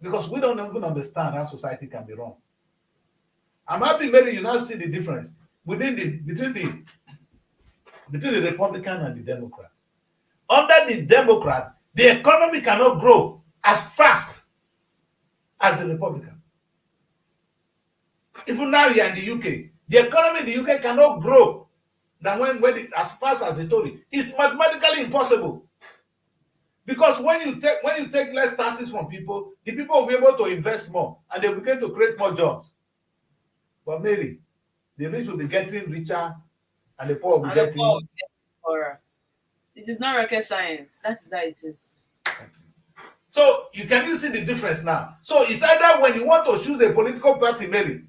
Because we don't even understand how society can be run. I'm happy maybe you now see the difference between the Republican and the Democrat. Under the Democrat, the economy cannot grow as fast as the Republican. Even now here in the UK, the economy in the UK cannot grow than as fast as the Tory. It's mathematically impossible. Because when you take less taxes from people, the people will be able to invest more and they will begin to create more jobs. But maybe the rich will be getting richer and the poor will be getting poorer. It is not rocket science. That is how it is. So you can see the difference now. So it's either when you want to choose a political party, maybe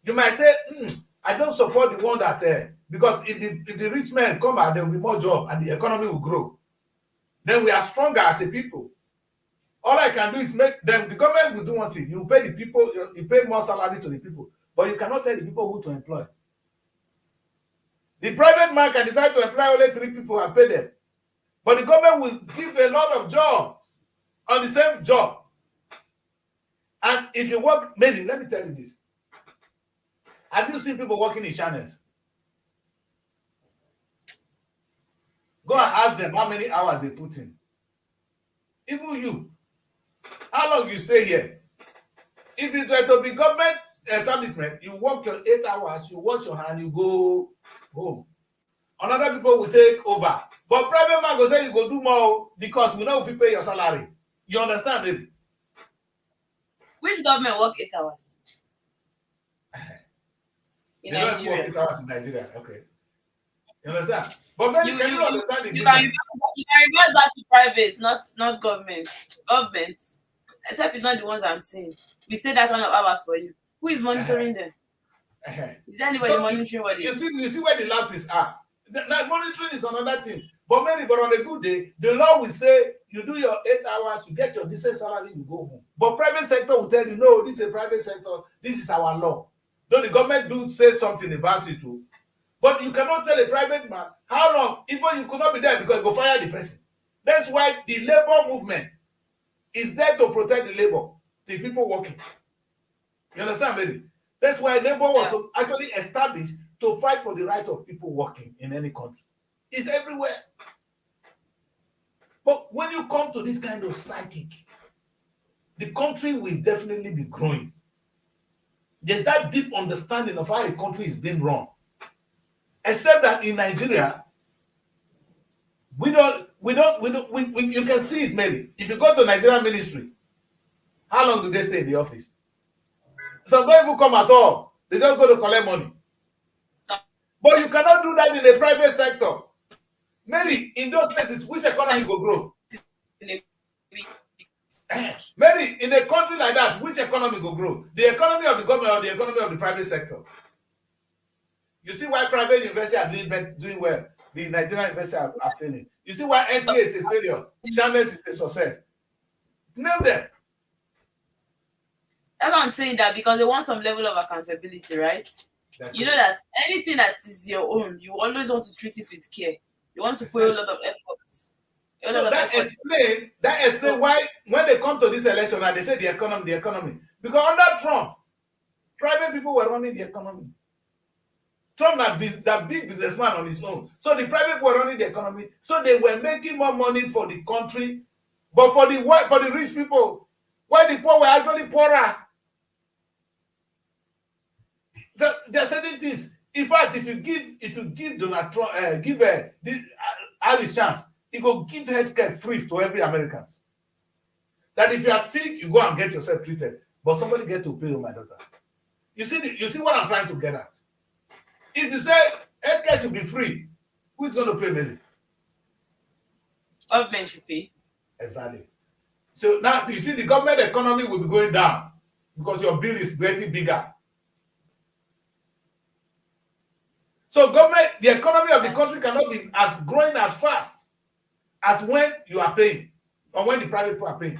you might say, I don't support the one that because if the rich men come out, there will be more job and the economy will grow. Then we are stronger as a people. All I can do is make them. The government will do one thing. You pay the people. You pay more salary to the people, but you cannot tell the people who to employ. The private man can decide to employ only 3 people and pay them, but the government will give a lot of jobs on the same job. And if you work, maybe let me tell you this: have you seen people working in channels? Go and ask them how many hours they put in. Even you, how long you stay here? If it were to be government establishment, you work your 8 hours, you wash your hand, you go home. Another people will take over. But private man go say you go do more because we know if you pay your salary. You understand, baby? Which government work 8 hours? In they Nigeria. Don't work 8 hours in Nigeria. Okay. You understand? But then can you understand the difference? You can reverse that to private, not government. Government, except it's not the ones I'm seeing. We stay that kind of hours for you. Who is monitoring them? Is there anybody monitoring what they do? You see where the lapses are. Now, monitoring is another thing. But on a good day, the law will say you do your 8 hours, you get your decent salary, you go home. But private sector will tell you, no, this is a private sector, this is our law. Though the government do say something about it too. But you cannot tell a private man how long, even you could not be there because you go fire the person. That's why the labor movement is there to protect the labor, the people working. You understand, baby? That's why labor was actually established to fight for the right of people working in any country. It's everywhere. But when you come to this kind of psychic, the country will definitely be growing. There's that deep understanding of how a country is being run. Except that in Nigeria, you can see it maybe. If you go to Nigerian ministry, how long do they stay in the office? Some don't even come at all. They just go to collect money. But you cannot do that in the private sector. Maybe in those places, which economy will grow? Maybe in a country like that, which economy will grow? The economy of the government or the economy of the private sector? You see why private universities are doing well. The Nigerian universities are failing. You see why NTA is a failure. Channels is a success. Name them. That's what I'm saying, that because they want some level of accountability, right? That's You know it. that anything that is your own, you always want to treat it with care. You want to put a Exactly. lot of efforts. A lot So of effort. that explain So, why when they come to this election and they say the economy. Because under Trump, private people were running the economy. Trump that big businessman on his own. So the private people were running the economy. So they were making more money for the country, but for the rich people, while the poor were actually poorer. So there are certain things. In fact, if you give Donald Trump give Alice chance, he go give healthcare free to every American. That if you are sick, you go and get yourself treated, but somebody get to pay you, my daughter. You see what I'm trying to get at. If you say healthcare should be free, who is going to pay money? government should pay. Exactly. So now you see the government economy will be going down because your bill is getting bigger. So the economy of the country cannot be as growing as fast as when you are paying or when the private people are paying.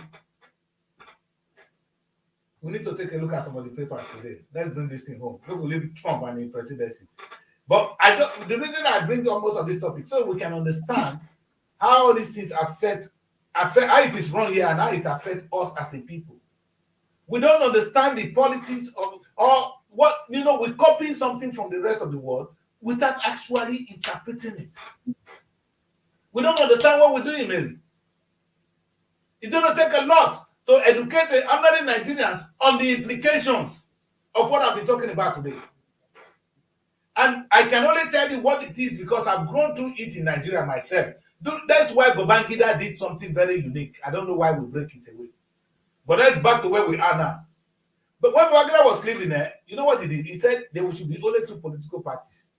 We need to take a look at some of the papers today. Let's bring this thing home. We will leave Trump and the presidency. But the reason I bring up most of this topic so we can understand how all these things affect how it is run here and how it affects us as a people. We don't understand the politics of or what we copy something from the rest of the world without actually interpreting it. We don't understand what we're doing, Mary. It's going to take a lot to educate the ordinary Nigerians on the implications of what I've been talking about today. And I can only tell you what it is because I've grown through it in Nigeria myself. That's why Babangida did something very unique. I don't know why we break it away. But that's back to where we are now. But when Babangida was living there, you know what he did? He said there should be only two political parties,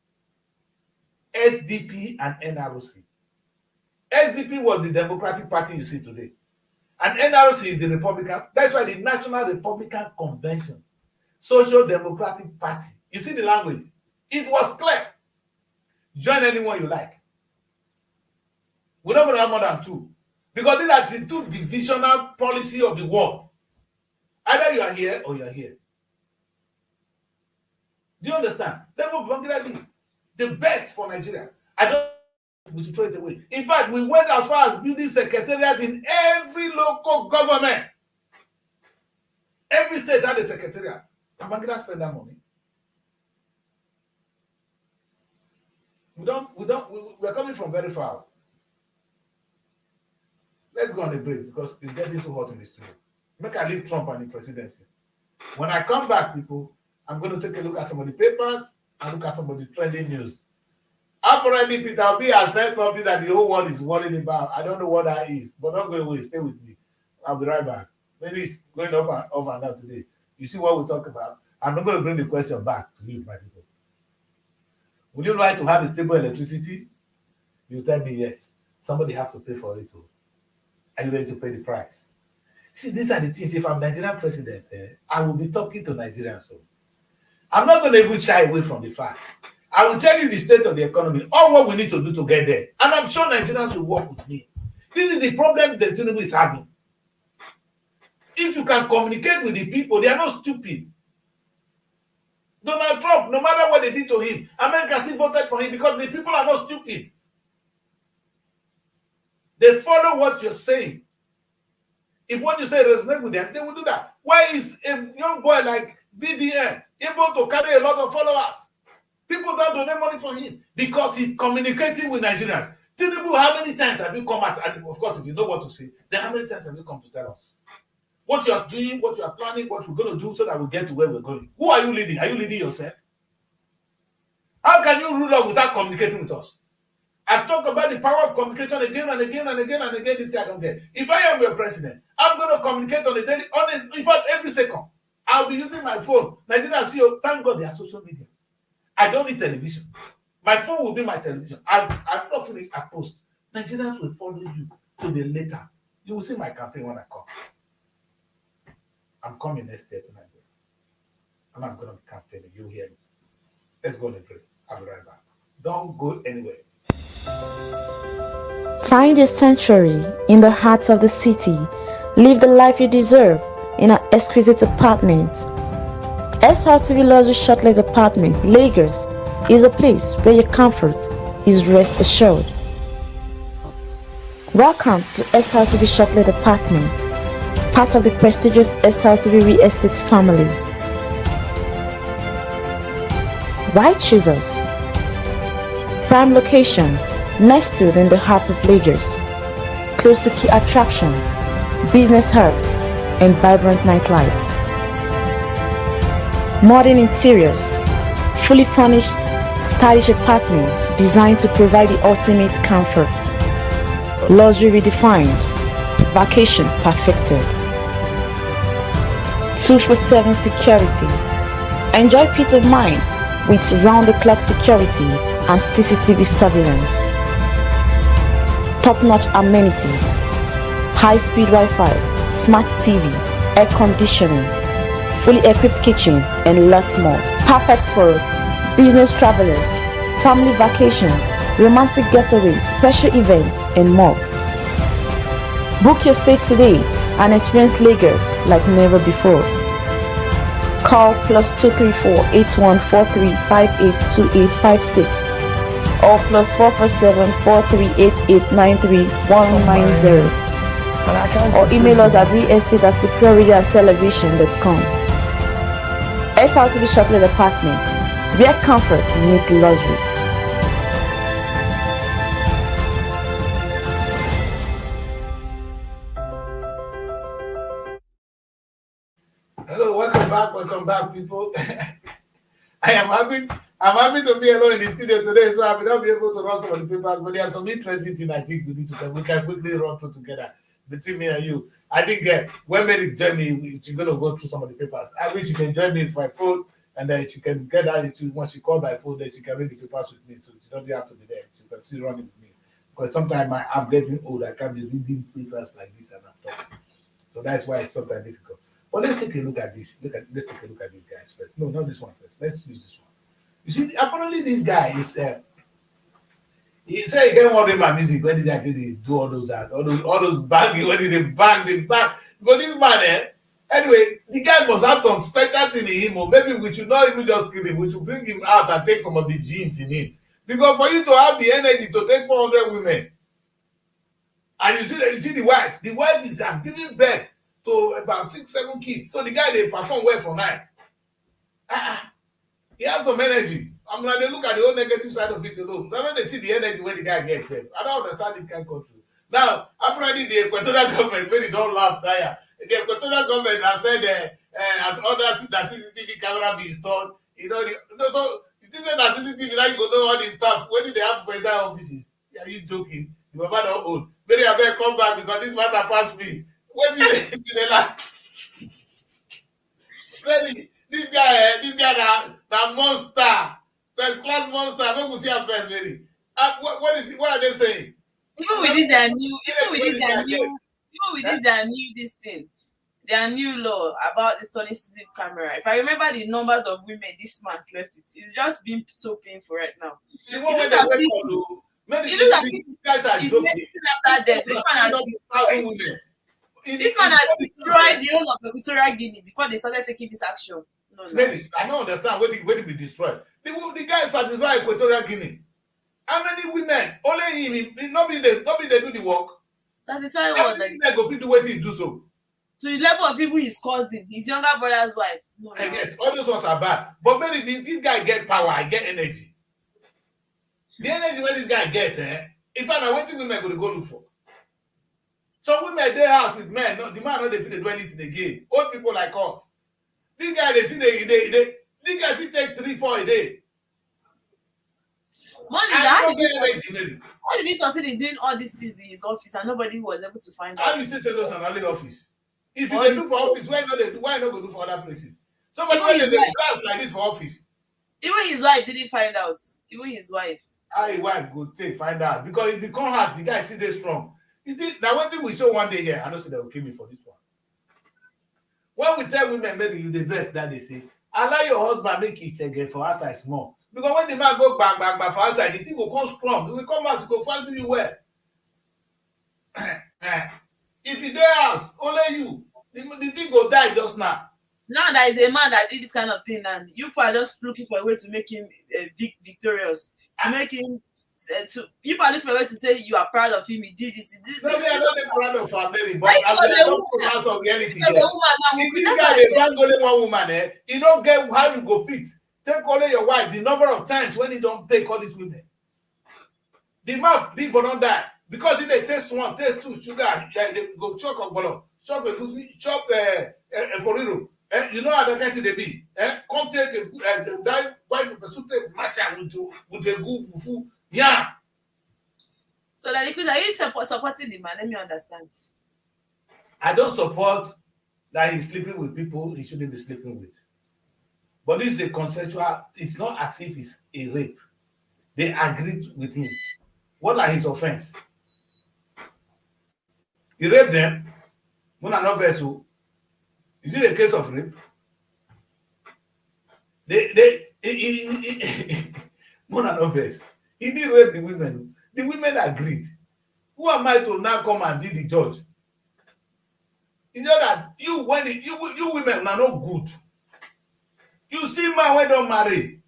SDP and NRC. SDP was the Democratic Party you see today. And NRC is the Republican. That's why the National Republican Convention, Social Democratic Party. You see the language? It was clear. Join anyone you like. We're not going to have more than two. Because these are the two divisional policy of the world. Either you are here or you are here. Do you understand? That's what Babangida did. The best for Nigeria. I don't we should throw it away. In fact, we went as far as building secretariat in every local government. Every state had a secretariat. Babangida spent that money. We're coming from very far. Let's go on a break because it's getting too hot in the studio. Make I leave Trump and the presidency. When I come back, people, I'm going to take a look at some of the papers and look at some of the trending news. Apparently, Peter Obi has said something that the whole world is worrying about. I don't know what that is, but don't go away. Stay with me. I'll be right back. Maybe it's going up and down today. You see what we talk about? I'm not going to bring the question back to you, my people. Would you like to have a stable electricity? You tell me yes. Somebody have to pay for it too. Are you ready to pay the price? See, these are the things. If I'm Nigerian president, I will be talking to Nigerians. So I'm not going to even shy away from the facts. I will tell you the state of the economy, all what we need to do to get there. And I'm sure Nigerians will work with me. This is the problem that Tinubu is having. If you can communicate with the people, they are not stupid. Donald Trump, no matter what they did to him, America still voted for him because the people are not stupid. They follow what you're saying. If what you say resonates with them, they will do that. Why is a young boy like VDM able to carry a lot of followers? People don't donate money for him because he's communicating with Nigerians. Tinubu, how many times have you come out? And of course, if you know what to say, then how many times have you come to tell us what you are doing, what you are planning, what we're going to do so that we get to where we're going? Who are you leading? Are you leading yourself? How can you rule out without communicating with us? I've talked about the power of communication again and again and again and again. This guy don't get. If I am your president, I'm going to communicate on a daily, in fact, every second. I'll be using my phone. Nigerian CEO, thank God they are social media. I don't need television. My phone will be my television. I'm not finished. I post. Nigerians will follow you to the later. You will see my campaign when I come. I'm coming next year to Nigeria. And I'm going to be campaigning. You hear me. Let's go on a break. I'll be right back. Don't go anywhere. Find your sanctuary in the heart of the city. Live the life you deserve in an exquisite apartment. SRTV Luxury Shortlet Apartment, Lagos, is a place where your comfort is rest assured. Welcome to SRTV Shortlet Apartment, part of the prestigious SRTV Real Estate family. Why choose us? Prime location, nestled in the heart of Lagos, close to key attractions, business hubs, and vibrant nightlife. Modern interiors, fully furnished, stylish apartments designed to provide the ultimate comfort. Luxury redefined, vacation perfected. 24/7 security. Enjoy peace of mind with round-the-clock security and CCTV surveillance. Top-notch amenities, high-speed Wi-Fi, smart TV, air conditioning, fully equipped kitchen, and lots more. Perfect for business travelers, family vacations, romantic getaways, special events, and more. Book your stay today and experience Lagos like never before. Call +234 8143 582856 or +447 4388 93190 or email us at realestate@superiortelevision.com. SRTV Shortlet Apartment, where comfort meets luxury. Hello, welcome back, people. I'm happy to be alone in the studio today, so I will not be able to run through the papers, but there are some interesting things I think we can quickly run through together between me and you. I think when Mary join me, she's going to go through some of the papers. I wish she can join me for my phone, and then she can get that into once she call by phone, then she can read the papers with me, so she doesn't have to be there. She can still run it with me. Because sometimes I'm getting old, I can't be reading papers like this and I'm talking. So that's why it's sometimes difficult. But let's take a look at this. Let's take a look at these guys first. No, not this one first. Let's use this one. You see, apparently this guy is he said he get more my music when they do all those banging when they bang. But this man, anyway, the guy must have some special thing in him, or maybe we should not even just kill him. We should bring him out and take some of the genes in him, because for you to have the energy to take 400 women, and you see the wife is giving birth to about 6-7 kids. So the guy they perform well for night. He has some energy. I'm like, they look at the whole negative side of it alone. Now when they see the energy when the guy gets it, I don't understand this kind of country. Now, apparently the Equatorial government, when they don't laugh, tire. The Equatorial government has said as others that CCTV camera be installed, so it isn't that CCTV now you go know all this stuff. When did they have presidential offices? Are you joking? The Baba don't old. Maybe I better come back because this matter passed me. When did they laugh? This guy na monster, first class monster. No go see am first, Mary. What are they saying? Even with this their new law about installing CCTV camera. If I remember the numbers of women this man slept with, it's just been so painful right now. The one when they wake up, though, maybe these guys are joking. After death, this man has destroyed the whole of Equatorial Guinea before they started taking this action. No. I don't understand when it be destroyed. The guy satisfied Equatorial Guinea. How many women? Only him. Nobody they do the work. Satisfying what? How many men go fit do what he do so? To the level of people his cousin, his younger brother's wife. No. Yes, all those ones are bad. But maybe this guy get power, I get energy. The energy when this guy get, in fact, I wetin women go look for. Some women dey house with men. No, the man no dey fit dey do anything again. Old people like us. This guy they see this guy fit take 3-4 a day. How did he succeed in doing all these things in his office and nobody was able to find out? How you still say those are only office? If you dey do for office, why not go do for other places? Somebody when they class like this for office. Even his wife didn't find out. Even his wife. How his wife go take find out? Because if you come house, the guy still dey strong. You see, now one thing we show one day here, I know say they will kill me for this one. When we tell women maybe you the best that they say, allow your husband make it again for outside small. Because when the man go bang for outside, the thing will come strong. He will come out, he go find you well. If you dey house, only you, the thing go die just now. Now there is a man that did this kind of thing, and you people are just looking for a way to make him victorious, to make him. People are looking for a way to say you are proud of him. He did this. No, we are not proud of our Mary, but as a don't put us on reality. If this guy dey bang only one woman, you don't get how you go fit. Take only your wife. The number of times when you don't take all these women, the mouth leave for not die because if they taste one, taste two, sugar, they go chop up bolo, chop a goosey, chop for real. You know how the guy they be. Come take that white person take match with a good fufu. Yeah. So that are you supporting the man? Let me understand. I don't support that he's sleeping with people he shouldn't be sleeping with. But this is a consensual, it's not as if it's a rape. They agreed with him. What are his offense? He raped them. When are not vessel. Is it a case of rape? When are not vessel. He did rape the women. The women agreed. Who am I to now come and be the judge? You know that you women are not good. You see man when don't marry.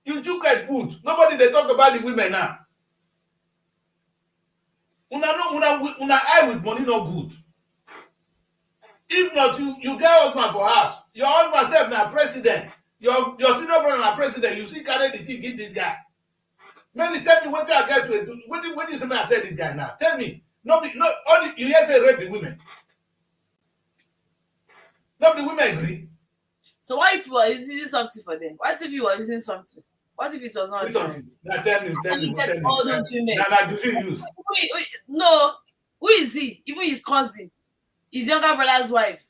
You look at good. Nobody they talk about the women now. Una eye with money not good. If not, you get husband for house. Your husband self na president. Your senior brother na president. You see carry the thing give this guy. Maybe tell me what I get to do. What do you say I tell this guy now? Tell me. Only you hear say rape the women. Not the women agree. So why if you are using something for them? What if you are using something? What if it was not something? Now tell me. All those women. Now do you use? No. Who is he? Even his cousin. His younger brother's wife.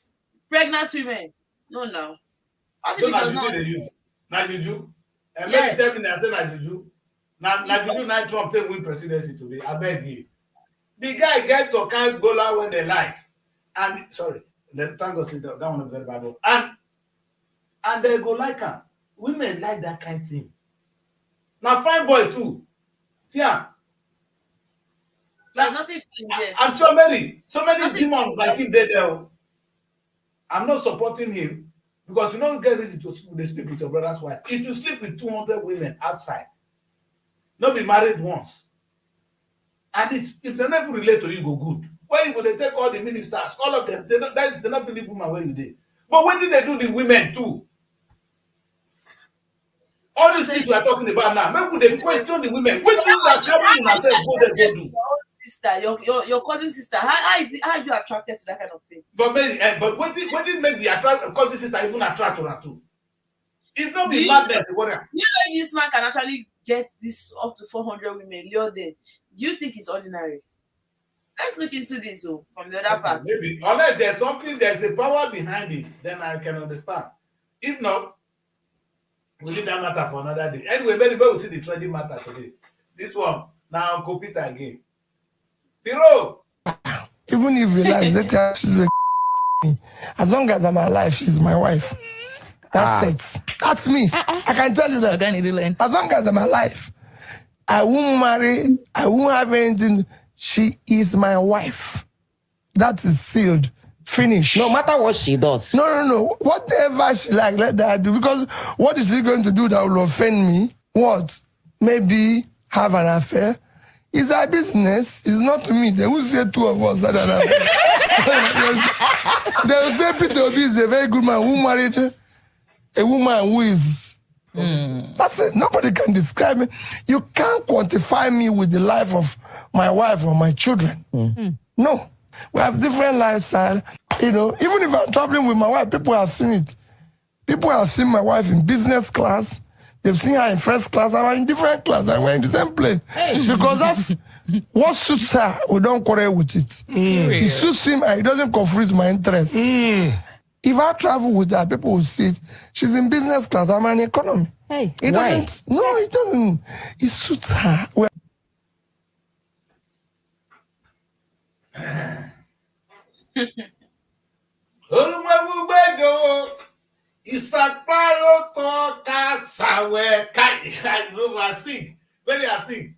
Pregnant women. No, now. What if it was not? They use. Now juju. Yes. Tell me I say now juju. Now juju now Trump take win presidency today. I beg you. The guy gets to kind gola when they like. And sorry, then thank God that one of the Bible. And they go like him. Women like that kind of thing. Now fine boy too. Yeah. There's nothing there. I'm sure so many demons like him there. I'm not supporting him because you don't get reason to sleep with your brother's wife. If you sleep with 200 women outside, not be married once, and if they never relate to you, go good. Why you go they take all the ministers, all of them, they not believe woman where you did. But what did they do the women too? All these things we are talking about now, maybe they question the women. What things that carry you myself go there go do? Sister, your cousin sister, how are you attracted to that kind of thing? But what did make the cousin sister even attract her too? If not be madness, what? You know this man can actually get this up to 400 women lure them. Do you think it's ordinary? Let's look into this from the other part. Maybe unless there's a power behind it, then I can understand. If not, we'll leave that matter for another day. Anyway, maybe we'll see the trending matter today. This one now Uncle Peter again. Piro! Even if you like, she's me. As long as I'm alive, she's my wife. That's it. That's me. I can tell you that. As long as I'm alive, I won't marry, I won't have anything. She is my wife. That is sealed. Finish. No matter what she does. No. Whatever she like, let her do. Because what is she going to do that will offend me? What? Maybe have an affair? It's our business. It's not to me. They will say two of us. They will say Peter Obi is a very good man who married a woman who is. That's it. Nobody can describe me. You can't quantify me with the life of my wife or my children. No. We have different lifestyle. You know, even if I'm traveling with my wife, people have seen it. People have seen my wife in business class. They've seen her in first class. I'm in different class. And we're in the same plane. Because that's what suits her. We don't quarrel with it. It suits him and it doesn't conflict my interest. If I travel with her, people will see it. She's in business class. I'm in economy. It doesn't. No, it doesn't. It suits her. Well, Isaparo toka sawe kai. I know I sing. When they are sing,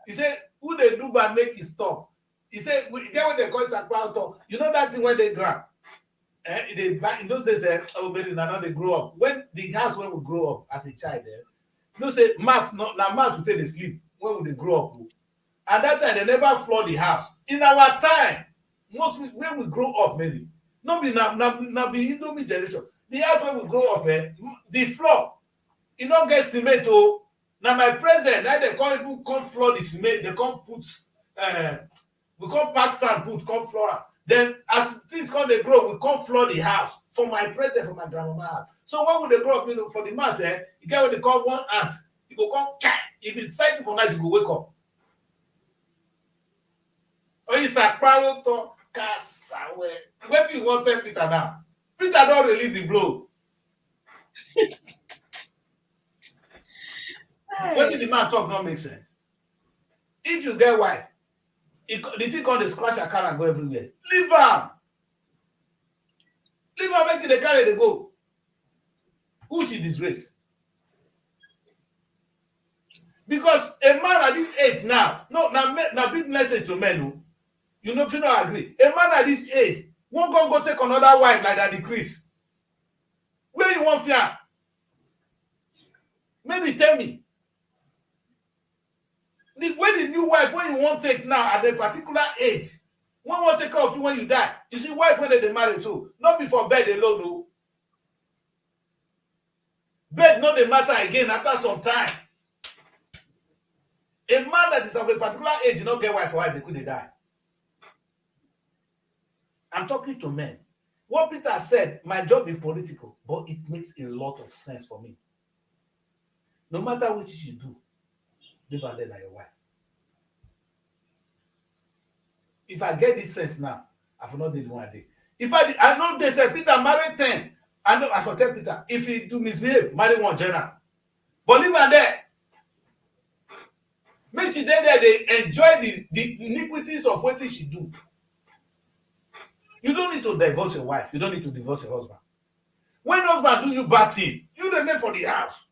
he said, "Who they do but make it stop?" He said, "We get what they call Isaparo talk. You know that thing when they grab. They back in those days, oh, baby, now they grow up. When the house when we grow up as a child, no say mat, no, now mat will take the sleep when they grow up. At that time, they never flood the house. In our time, when we grow up, maybe, no be now be Indomie generation. The house when we grow up, the floor, it not get cement. Oh, now my present, now they can't even come floor the cement. They can't put, we can't pack sand, put come floor. Then as things come they grow, we can't floor the house. For my present, for my grandmama house. So when we they grow up, for the mat, you get what they call one ant. You go come, if it's time for night, you go wake up. Oh, it's a parrot to cast away. What do you want to tell Peter now? Peter don't release the blow. When did the man talk not make sense? If you get wife, the thing called the scratch your car and go everywhere. Leave her. Leave her, make it the carry they go. Who she disgrace? Because a man at this age now, now big message to men who, you know if you don't agree. A man at this age won't go take another wife like that decrease. Where you want fear? Maybe tell me. When the new wife, when you want take now at a particular age, when want take care of you when you die. You see, wife when they marry, so not before bed alone, no. Bed not the matter again after some time. A man that is of a particular age, you not get wife or wife, they could die. I'm talking to men. What Peter said, my job is political, but it makes a lot of sense for me. No matter what you do, live and like your wife. If I get this sense now, I will not do one day. If I know they say Peter married 10. I know I for tell Peter, if he do misbehave, marry one general. But live and there. Make she there they enjoy the iniquities of what she do. You don't need to divorce your wife. You don't need to divorce your husband. When husband do you bad thing, you the man for the house.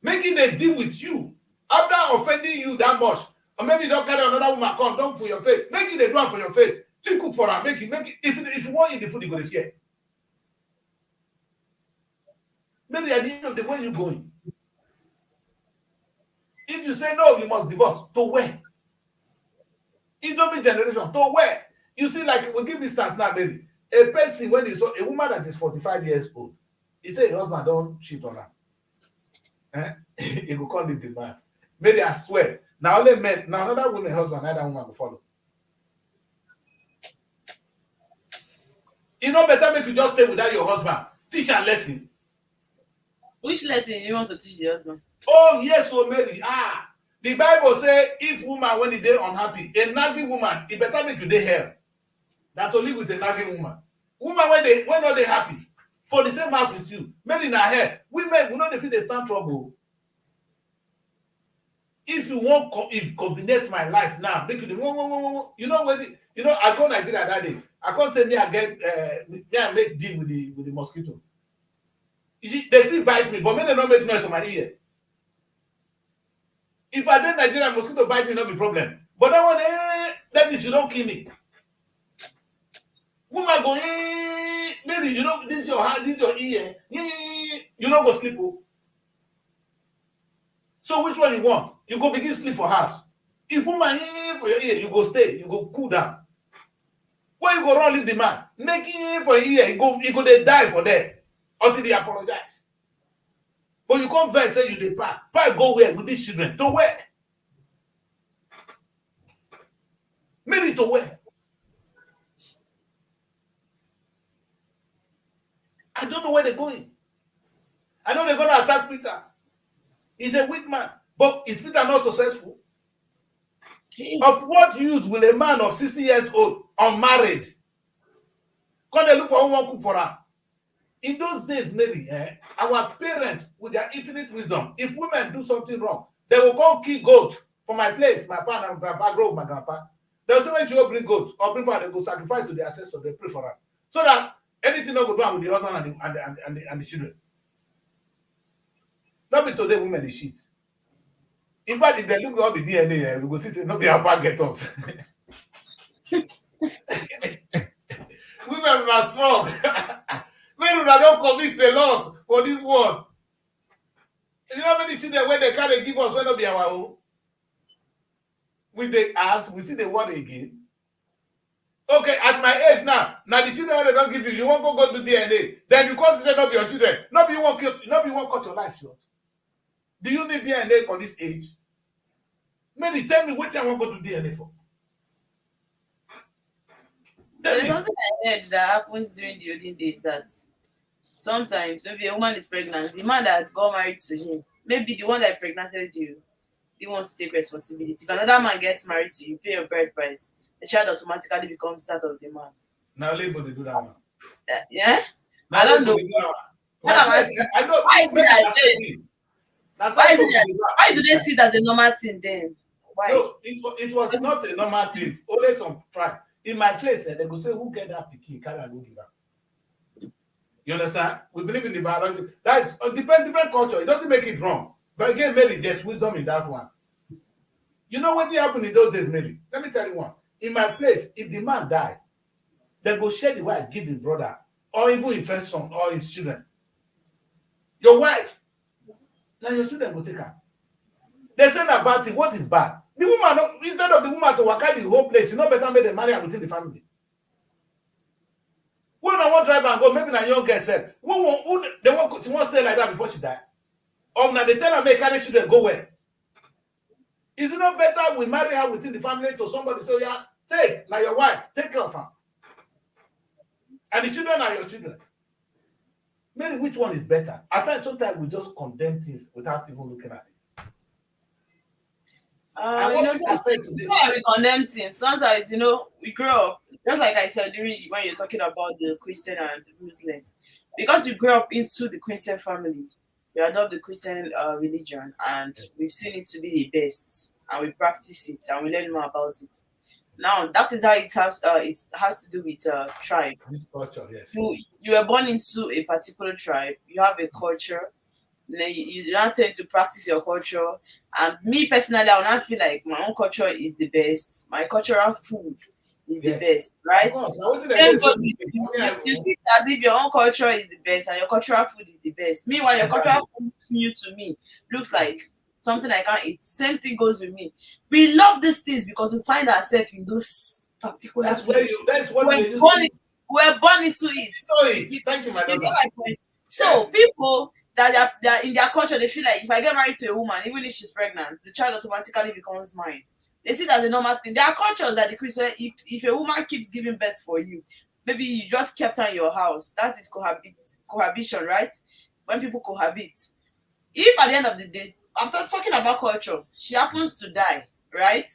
Making a deal with you after offending you that much, or maybe you don't carry another woman come down for your face. Make it a drum for your face. You cook for her. Make it. If you want eat the food, you go to fear. Maybe at the end of the way you going. If you say no, you must divorce. To where? It don't be generation. To where? You see, like we'll give this stance now, baby. A person when is a woman that is 45 years old, he say her husband don't cheat on her. He will call it the man. Maybe I swear. Now only men, now another woman husband, neither woman will follow. It's not better make you just stay without your husband. Teach a lesson. Which lesson you want to teach the husband? Oh, yes, so Mary. The Bible says if woman when they unhappy, a nagging woman, it better make you they hell than to live with a nagging woman. Woman when not they happy for the same house with you, made in her head. Women will not feel they stand trouble. If you want, if convenience my life now, make you you know when I go Nigeria that day. I can't say me I get me I make deal with the mosquito. You see, they still bite me, but me they don't make noise on my ear. If I did Nigeria, mosquito bite me, not be problem. But that one, that is you don't kill me. Woman go, baby, you know, this is your hand, this is your ear. You don't go sleep. Oh. So which one you want? You go begin sleep for house. If woman for your ear, you go stay, you go cool down. When you go run leave the man, making for your ear, he go they die for there until they apologize. But you come first say you dey pack go where with these children? To where? Maybe to where? I don't know where they're going. I know they're going to attack Peter. He's a weak man. But is Peter not successful? Of what use will a man of 60 years old, unmarried, come they look for one cook for her? In those days, maybe, our parents, with their infinite wisdom, if women do something wrong, they will come kill goat for my place. My pa and grandpa grow with my grandpa. They'll say when she will bring goat or bring for her, they go sacrifice to the ancestor, they pray for her. So that anything not go down with the husband and the children. Not be today women they shit. In fact, if they look at all the DNA, we go see say no be our get us. women are strong. Men don't commit a lot for this world. You know how many children when they can't give us when not be our own? With the ask, we see the word again. Okay, at my age now the children when they don't give you won't go do DNA. Then you can't say not be your children. Not be one cut your life short. Do you need DNA for this age? Maybe tell me what I want to go do DNA for. There's something I heard that happens during the olden days that sometimes maybe a woman is pregnant, the man that got married to him, maybe the one that impregnated you, he wants to take responsibility. If another man gets married to you, pay your bride price, the child automatically becomes that of the man. Now label they do that one. Yeah? Now I don't know. What I'm asking, I know. Why is it that why do they see that the normal thing then? Why? No, it was not a normal thing. Only some pride. In my place, they go say, who get that pikin? Can I go give her? You understand? We believe in the biology. That is a different culture. It doesn't make it wrong. But again, Mary, there's wisdom in that one. You know what happened in those days, Mary? Let me tell you one. In my place, if the man died, they go share the wife, give his brother, or even his first son, or his children. Your wife, now your children go take her. They say about it, what is bad? The woman, instead of the woman to work out the whole place, you know better make them marry her within the family. When I want to drive and go, maybe a young girl said, she won't stay like that before she die. Or now they tell her, make carry children, go where? Is it not better we marry her within the family to somebody say, yeah, take, like your wife, take care of her. And the children are your children. Maybe which one is better? At times, sometimes we just condemn things without even looking at it. We condemn things. Sometimes, we grow up, just like I said during when you're talking about the Christian and the Muslim. Because we grew up into the Christian family, we adopt the Christian religion, and we've seen it to be the best, and we practice it, and we learn more about it. Now, that is how it has to do with tribe. This culture, yes. You were born into a particular tribe. You have a culture. You don't tend to practice your culture. And me personally, I will not feel like my own culture is the best. My cultural food is the best, right? You see it as if your own culture is the best and your cultural food is the best. Meanwhile, your cultural food looks new to me. Looks like something I can't eat. Same thing goes with me. We love these things because we find ourselves in those particular places. We're born into it. Thank you, my daughter. So people that they're in their culture, they feel like if I get married to a woman, even if she's pregnant, the child automatically becomes mine. They see that as a normal thing. There are cultures that the Christian, if a woman keeps giving birth for you, maybe you just kept her in your house. That is cohabitation, right? When people cohabit. If at the end of the day, I'm not talking about culture, she happens to die, right?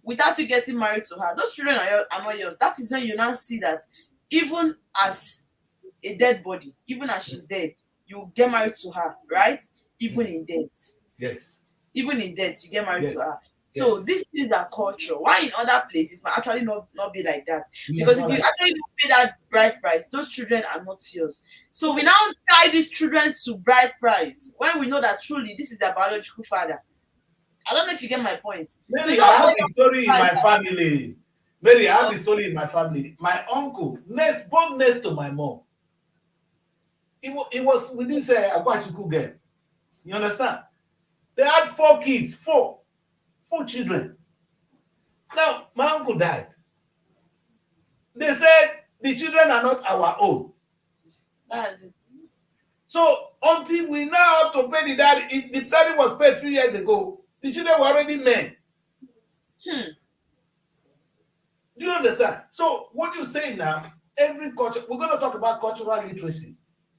Without you getting married to her, those children are not yours. That is when you now see that even as a dead body, even as she's dead, you get married to her, right? Even in death. Yes. Even in death, you get married to her. So these things are culture. Why in other places might actually not be like that? Because if you actually don't pay that bride price, those children are not yours. So we now tie these children to bride price when we know that truly this is their biological father. I don't know if you get my point. Mary, I have a story in my family. Mary, I have a story in my family. My uncle, born next to my mom. It was with this Aguachiku girl. You understand? They had 4 kids, 4 children. Now, my uncle died. They said the children are not our own. That's it. So until we now have to pay the daddy, the daddy was paid 3 years ago. The children were already men. Do you understand? So what you're saying now, every culture, we're going to talk about cultural literacy.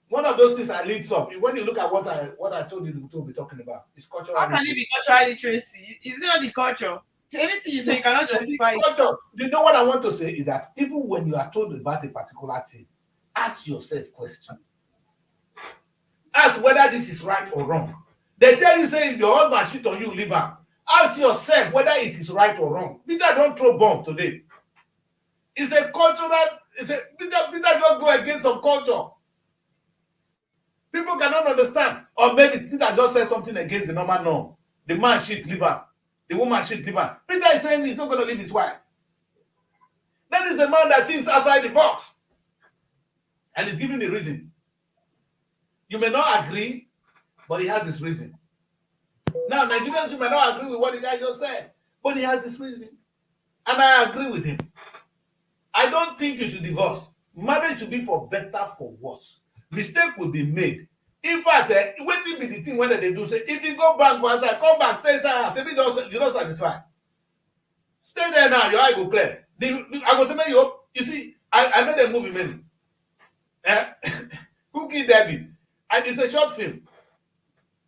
One of those things I lead up. When you look at what I told you to be talking about, it's cultural. How can it be cultural literacy? Is it not the culture? Anything you say, you cannot justify it. Culture. You know what I want to say is that even when you are told about a particular thing, ask yourself question. Ask whether this is right or wrong. They tell you, say, if your husband cheat on you, leave him. Ask yourself whether it is right or wrong. Peter don't throw bomb today. It's a cultural. Peter just go against some culture. People cannot understand. Or maybe Peter just said something against the normal norm. The man should leave her. The woman should leave her. Peter is saying he's not going to leave his wife. That is a man that thinks outside the box. And he's giving the reason. You may not agree, but he has his reason. Now, Nigerians, you may not agree with what the guy just said, but he has his reason. And I agree with him. I don't think you should divorce. Marriage should be for better, for worse. Mistake will be made. In fact, waiting be the thing when they do say, if you go back for answer, come back, stay inside, say, you're not satisfied. Stay there now, your eye go clear. I go say, you see, I made a movie, man. Cookie Debbie. And it's a short film.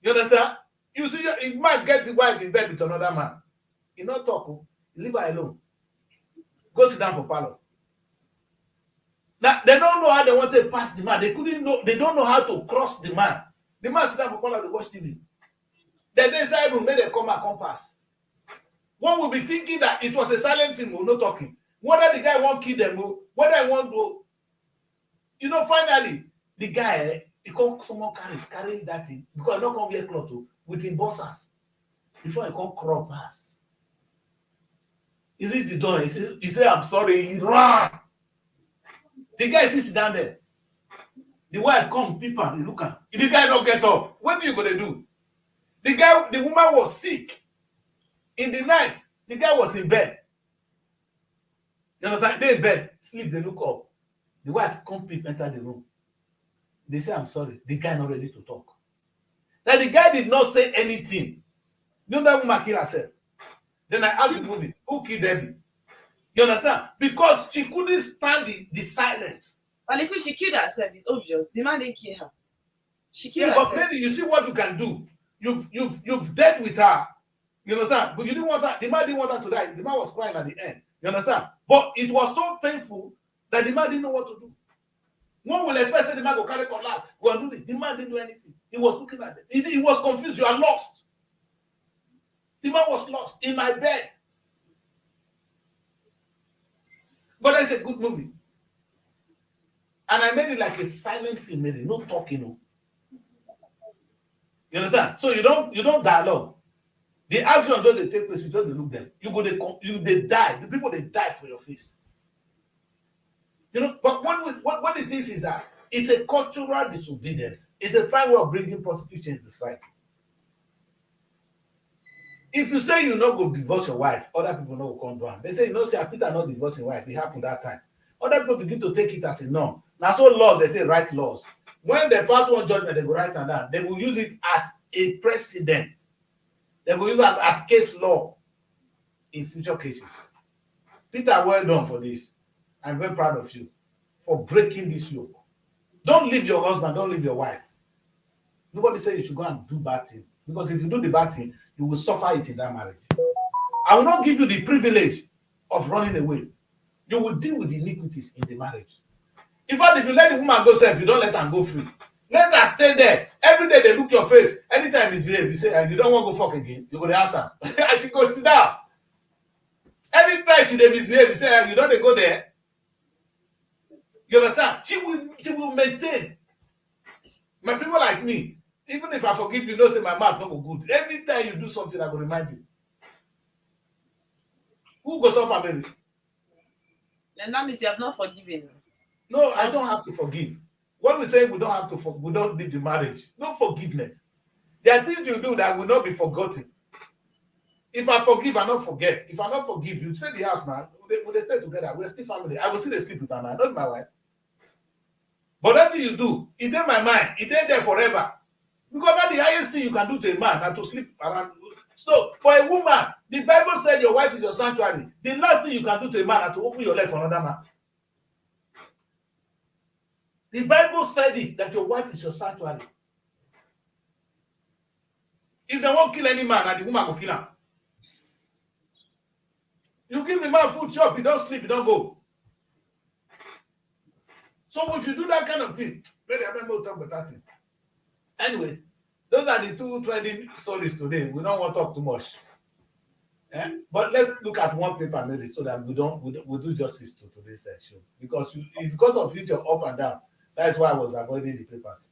You understand? You see, if man gets his wife in bed with another man, he not talk, leave her alone. Go sit down for parlor. Now, they don't know how they want to pass the man. They don't know how to cross the man. The man sit down for parlor, they watch TV. Then they inside room, make them come pass. One will be thinking that it was a silent film, or no talking. Whether the guy won't kill them, whether I want to, finally, the guy, someone carry that thing, because I don't come here close to, with him bosses. Before I come crawl pass. He reached the door, he said, I'm sorry, he ran. The guy sits down there. The wife come, people, he look at. If the guy don't get up, what are you going to do? The woman was sick. In the night, the guy was in bed. You understand? They in bed, sleep, they look up. The wife come, people enter the room. They say, I'm sorry. The guy not ready to talk. Now, the guy did not say anything. You know that woman kill herself. Then I asked the movie, who killed Debbie? You understand? Because she couldn't stand the silence. But if she killed herself, it's obvious. The man didn't kill her. She killed But herself. maybe you see what you can do. You've dealt with her. You understand? But you didn't want her. The man didn't want her to die. The man was crying at the end. You understand? But it was so painful that the man didn't know what to do. One will expect say the man go carry cutlass, go and do this. The man didn't do anything. He was looking at them. He was confused. You are lost. The man was lost in my bed. But that's a good movie. And I made it like a silent film, maybe no talking. You understand? So you don't dialogue. The action just they take place, you just look them. They die. The people they die for your face. But what it is that it's a cultural disobedience. It's a fine way of bringing positive change to society. If you say you not go divorce your wife, other people not go come down. They say, say Peter not divorcing wife. It happened that time. Other people begin to take it as a norm. Now, so laws, they say write laws. When they pass one judgment, they go write and down. They will use it as a precedent. They will use it as case law in future cases. Peter, well done for this. I'm very proud of you for breaking this yoke. Don't leave your husband, don't leave your wife. Nobody said you should go and do bad thing. Because if you do the bad thing, you will suffer it in that marriage. I will not give you the privilege of running away. You will deal with the iniquities in the marriage. In fact, if you let the woman go safe, you don't let her go free. Let her stay there. Every day they look your face. Anytime misbehave, you say, you don't want to go fuck again, you go to answer. And she go sit down. Anytime she misbehave, you say, you don't go there. You understand? She will maintain. My people like me, even if I forgive you, say my mouth not go good. Anytime you do something, I will remind you. Who goes off America? And that means you have not forgiven. No, I don't have to forgive. What we say, we don't have to we don't need the marriage. No forgiveness. There are things you do that will not be forgotten. If I forgive, I not forget. If I not forgive, you say the house now, they stay together. We're still family. I will still sleep with her now, not my wife. But that thing you do, it's in my mind. It's there forever. Because that's the highest thing you can do to a man, and to sleep around. So, for a woman, the Bible said your wife is your sanctuary. The last thing you can do to a man is to open your leg for another man. The Bible said it, that your wife is your sanctuary. If they won't kill any man, and the woman will kill him. You give the man food, chop, he don't sleep, he don't go. So if you do that kind of thing, maybe I remember talk about that thing. Anyway, those are the two trending stories today. We don't want to talk too much. But let's look at one paper maybe so that we do justice to today's show. Because of it, you're up and down. That's why I was avoiding the papers.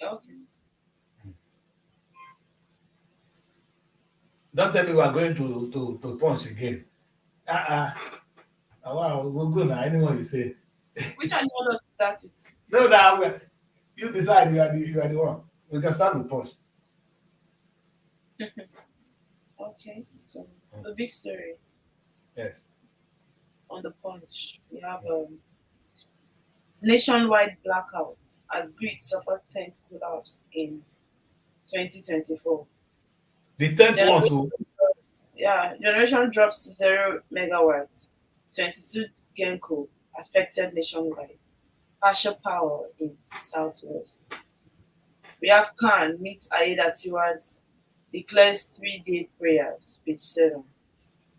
Okay. Don't tell me we are going to punch again. Wow, we're good now. Anyone you say. Which one you want us to start? start with? No, now you decide. You are the one. We can start with post. Okay, so the big story Yes. on the punch. We have nationwide blackouts as grid suffers 10th collapse in 2024. The 10th one, Generation so generation drops to 0 megawatts. 22 Genco affected nationwide. Partial power in southwest. We have Khan meets Aida Tiwas, declares 3-day prayers, page 7.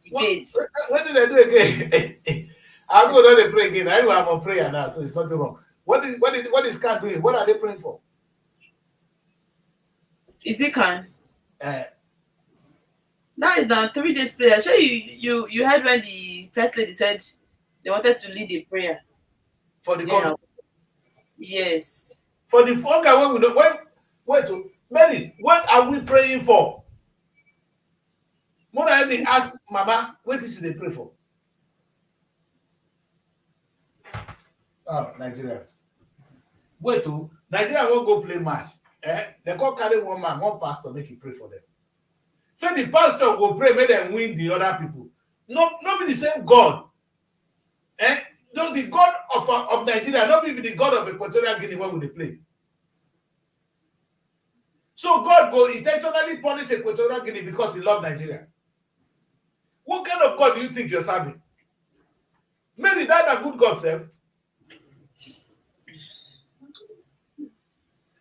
Debates. what did I do again? I'm going to pray again. I know I'm on prayer now, so it's nothing wrong. What is God doing? What are they praying for? Is it Khan? Uh, That is the 3 days prayer. Sure, you heard when the first lady said they wanted to lead a prayer. for the Yeah. country. Yes. For the hunger when we don't wait to Mary, what are we praying for? More than anything, ask Mama, what is they pray for? Oh, Nigerians. Wait to Nigeria won't go play match. They go carry one man, one pastor, make you pray for them. Say the pastor will pray, make them win the other people. No, not be the same God. No, the God of Nigeria, not be the God of Equatorial Guinea when we play. So God go intentionally punish Equatorial Guinea because he love Nigeria. What kind of God do you think you're serving? Maybe that a good God, sir.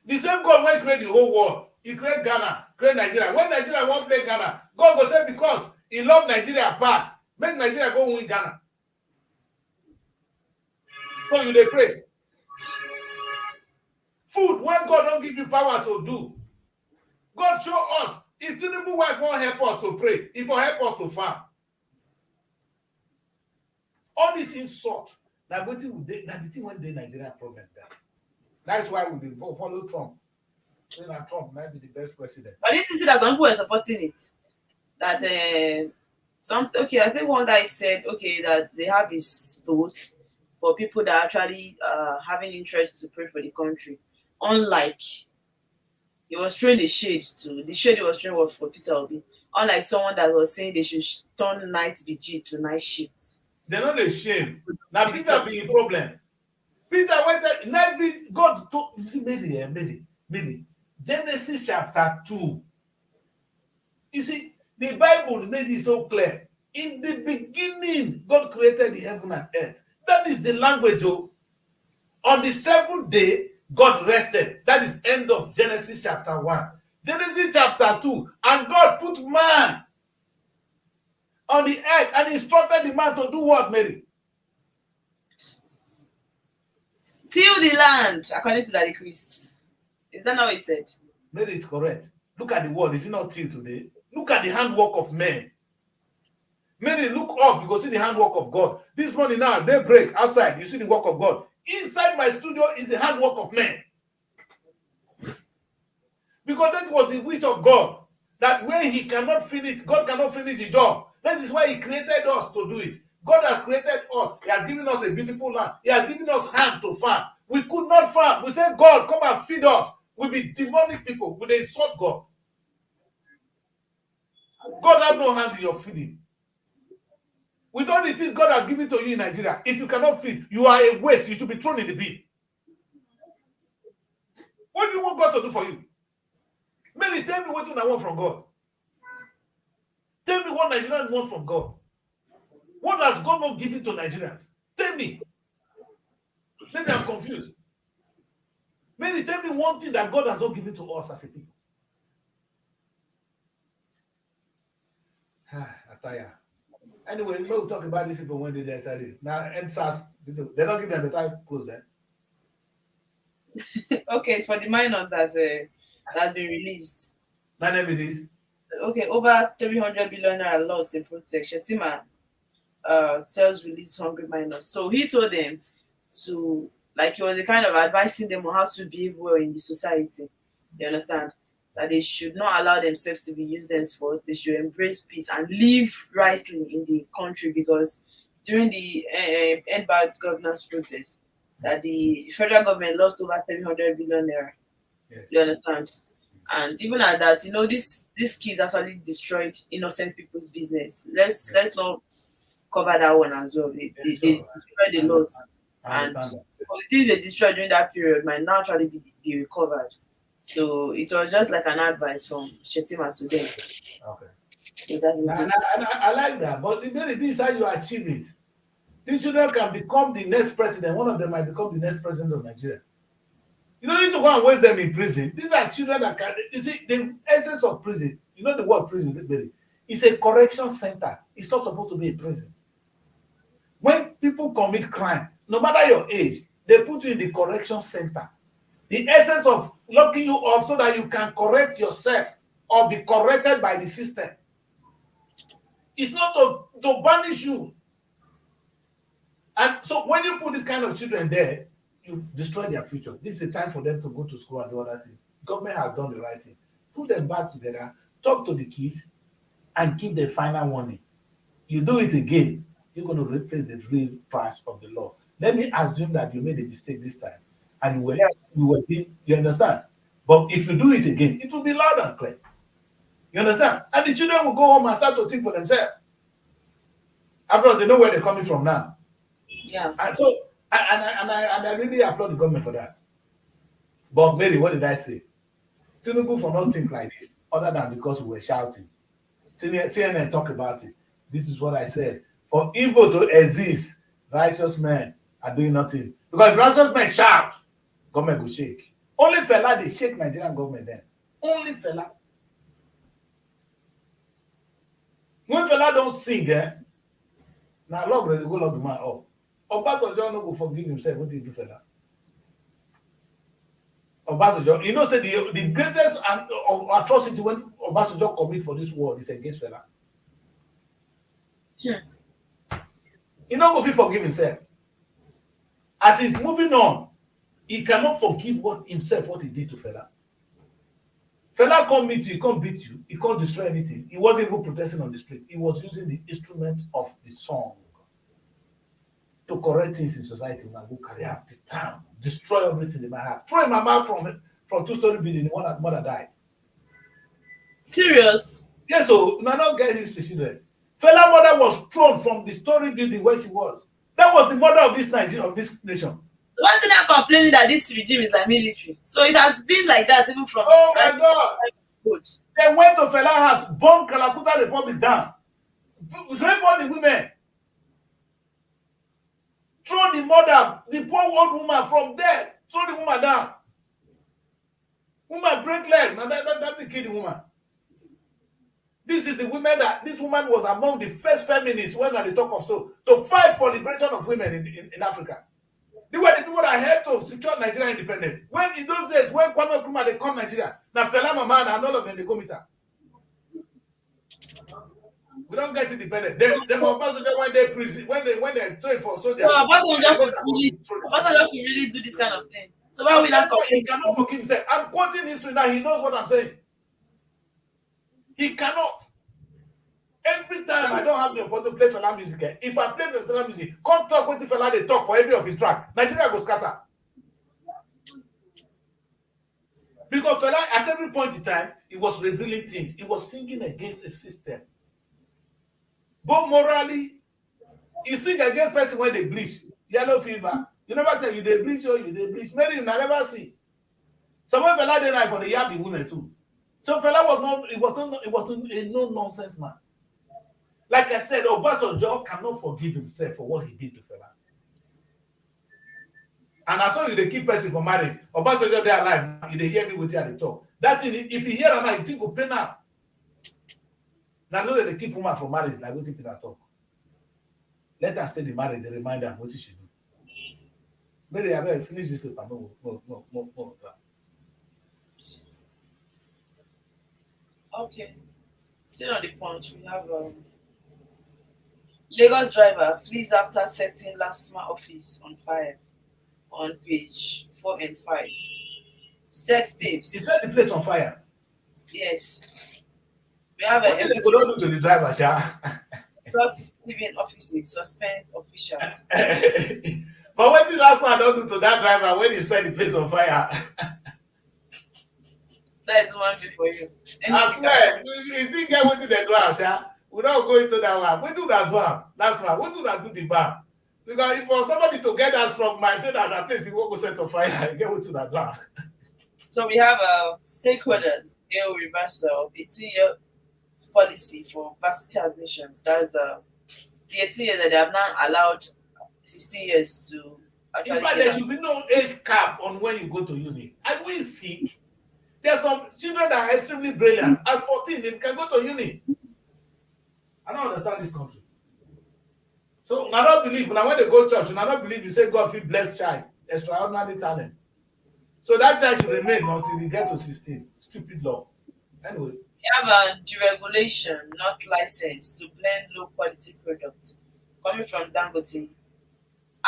The same God when he create the whole world, he create Ghana, create Nigeria. When Nigeria won't play Ghana, God go say because he love Nigeria pass, make Nigeria go win Ghana. So you dey pray. Food when God don't give you power to do. God show us if Tinubu wife won't help us to pray, if will help us to farm. All this insult, now the thing when the Nigerian problem there. That's why we follow Trump. Trump might be the best president. But didn't you see that some people were supporting it? That I think one guy said that they have his votes for people that are actually having interest to pray for the country. Unlike he was throwing the shade he was throwing was for Peter Obi. Unlike someone that was saying they should turn night vigil to night shift. They're not ashamed. Now Peter be a problem. Peter went night vigil. God told you see Mary. Genesis chapter 2. You see, the Bible made it so clear. In the beginning, God created the heaven and earth. That is the language. On the 7th day, God rested. That is end of Genesis chapter 1. Genesis chapter 2. And God put man on the earth and instructed the man to do what, Mary? Till the land, according to the decrees. Is that not what he said? Mary is correct. Look at the word. Is it not till today? Look at the handwork of men. Mary, look up. You go see the handwork of God. This morning now, they break outside. You see the work of God. Inside my studio is the handwork of men. Because that was the wish of God. That when he cannot finish, God cannot finish the job. That is why he created us to do it. God has created us. He has given us a beautiful land. He has given us hand to farm. We could not farm. We said, God, come and feed us. We'll be demonic people. We insult God. God has no hands in your feeding. With all the things God has given to you in Nigeria, if you cannot feed, you are a waste. You should be thrown in the bin. What do you want God to do for you? Maybe tell me what I want from God. Tell me what Nigerians want from God. What has God not given to Nigerians? Tell me. Maybe I'm confused. Maybe tell me one thing that God has not given to us as a people. Ataya. Anyway, we'll talk about this people when they decide this. Now, NSAS, they're not giving them the time close then. Okay, it's for the minors that's been released. My name is. Okay, over 300 billion naira lost in protection. Tima tells release hungry minors. So he told them to, he was the kind of advising them on how to behave well in the society. You understand? That they should not allow themselves to be used henceforth. They should embrace peace and live rightly in the country, because during the end bad governance protest, that the federal government lost over 300 billion naira. Yes. You understand? And even at that, this kids actually destroyed innocent people's business. Let's not cover that one as well. They destroyed a lot. And Understand the things they destroyed during that period might now actually be recovered. So it was just like an advice from Shetima to them. Okay. So that is it. I like that. But the very thing is how you achieve it. These children can become the next president. One of them might become the next president of Nigeria. You don't need to go and waste them in prison. These are children that can. You see, the essence of prison, you know the word prison, really, it's a correction center. It's not supposed to be a prison. When people commit crime, no matter your age, they put you in the correction center. The essence of locking you up so that you can correct yourself or be corrected by the system. It's not to banish you. And so when you put this kind of children there, you destroy their future. This is the time for them to go to school and do other things. Government has done the right thing. Put them back together, talk to the kids, and give the final warning. You do it again, you're going to replace the real price of the law. Let me assume that you made a mistake this time, and you understand? But if you do it again, it will be loud and clear. You understand? And the children will go home and start to think for themselves. After all, they know where they're coming from now. Yeah. And so, I really applaud the government for that. But Mary, what did I say? Tinubu for not think like this, other than because we were shouting. CNN talk about it. This is what I said. For evil to exist, righteous men are doing nothing. Because if righteous men shout, government will shake. Only fella they shake Nigerian government then. Only fella. When fella don't sing, now log ready go log the man up. Obasanjo no go forgive himself. What did he do, fella? Obasanjo, you know, say the greatest atrocity when Obasanjo commit for this world is against fella. Yeah. He not go fit forgive himself. As he's moving on, he cannot forgive what he did to fella. Fella can't meet you, he can't beat you, he can't destroy anything. He wasn't even protesting on the street. He was using the instrument of the song to correct things in society. Now go carry out the town, destroy everything in my heart. Throw my mouth from two-story building, the one that mother died. Serious? Yes, so now not get his children. Fella mother was thrown from the story building where she was. That was the mother of this Nigeria, of this nation. One thing I'm complaining that this regime is like military. So it has been like that even from. Oh my God! They went to Fela house, bombed Kalakuta Republic down, rape all the women, throw the mother, the poor old woman from there, throw the woman down. Woman break leg, now that's the kill the woman. This is the woman this woman was among the first feminists when they talk of to fight for liberation of women in Africa. They were the people that helped to secure Nigerian independence. When in those days, when Kwame Nkrumah they come Nigeria, now Fela Mama and all of them they go meet her. We don't get independent. Them Obasanjo when they prison, when they train for soldiers. So Obasanjo could really do this kind of thing. So why we not talking? He cannot forgive himself. I'm quoting history now. He knows what I'm saying. He cannot. Every time I don't have the opportunity to play Fela music, if I play the Fela music, come talk with the Fela they talk for every of his track. Nigeria goes scatter. Because Fela, at every point in time, he was revealing things. He was singing against a system. But morally, he sing against person when they bleach. Yellow fever. You never say you they bleach or you they bleach. Maybe you never see. Someone Fela they like for the Yabi woman too. So Fela was a no-nonsense man. Like I said, Obasanjo cannot forgive himself for what he did to Fela. And as long as they keep person for marriage, Obasanjo they alive, if they hear me with you at the talk. That thing, if you hear them, you think of pain now. Now so that they keep woman for marriage, like what people talk. Let her stay the marriage, they remind her what she should do. Maybe I better finish this paper. No. Okay. Still on the punch, we have Lagos driver flees after setting LASTMA office on fire on page 4 and 5. Sex babes. He set the place on fire. Yes. We have what did they do to the driver, Sha? Plus civil offices suspend officials. But what did last one don't do to that driver when he set the place on fire? That is one before you. I swear, you think get what they do, Sha? We don't go into that one. We do that one. That's why. We do that do the bar. Because if for somebody to get us from my say that place, he won't go set on fire, you get what to that bar. So we have stakeholders, AO reversal, 18-year policy for varsity admissions. That's the 18 years that they have now allowed 16 years to actually. In fact, there should be no age cap on when you go to uni. And we see there are some children that are extremely brilliant. At 14, they can go to uni. I don't understand this country. So I don't believe when they go to church, I don't believe you say God will bless child, extraordinary talent. So that child should remain until he get to 16. Stupid law. Anyway. We have a deregulation, not license, to blend low quality products. Coming from Dangote.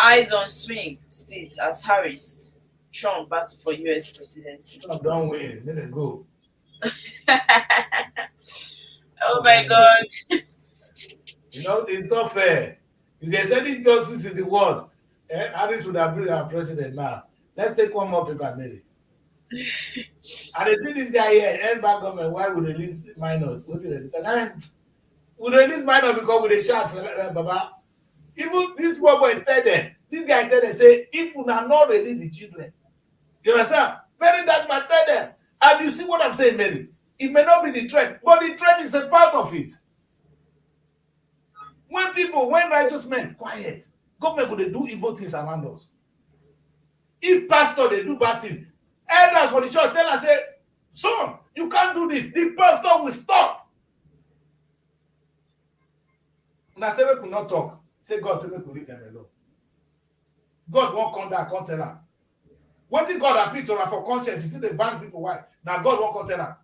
Eyes on swing states as Harris, Trump battle for US presidency. Trump don't win. Let it go. Oh my God. You know, it's not fair. If there's any justice in the world, Harris would have been our president now. Let's take one more paper, Mary. And they see this guy here, end back government, why would release minors? What did they do? We release minors because we shout for Baba. Even this boy tell them, this guy tell them, say, if we are not release the children, you understand? Very dark man tell them. And you see what I'm saying, Mary? It may not be the threat, but the threat is a part of it. When righteous men quiet, government will do evil things around us. If pastor they do bad things, elders for the church tell us, say, son, you can't do this. The pastor will stop. And I say, we could not talk. Say, God, say, we could leave them alone. God won't come down, can't tell her. When did God appeal to her for conscience? He still they ban people. Why? Now God won't come tell her.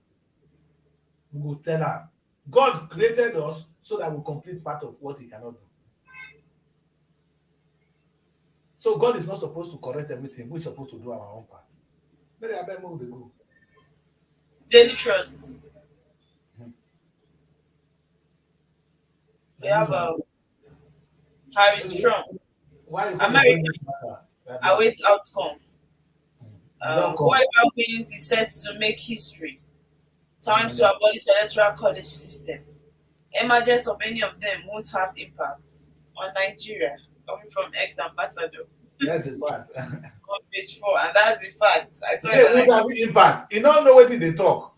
We will tell her. God created us so that we complete part of what he cannot do. So God is not supposed to correct everything. We're supposed to do our own part. Maybe I better move the go. Daily trust. We have Harris Trump. America awaits outcome. Whoever wins is set to make history. Time to abolish the electoral college system. Emergence of any of them won't have impact on Nigeria. Coming from ex-ambassador. That's the fact. On page 4, and that's the fact. I saw it. Won't have impact. You don't know what they talk.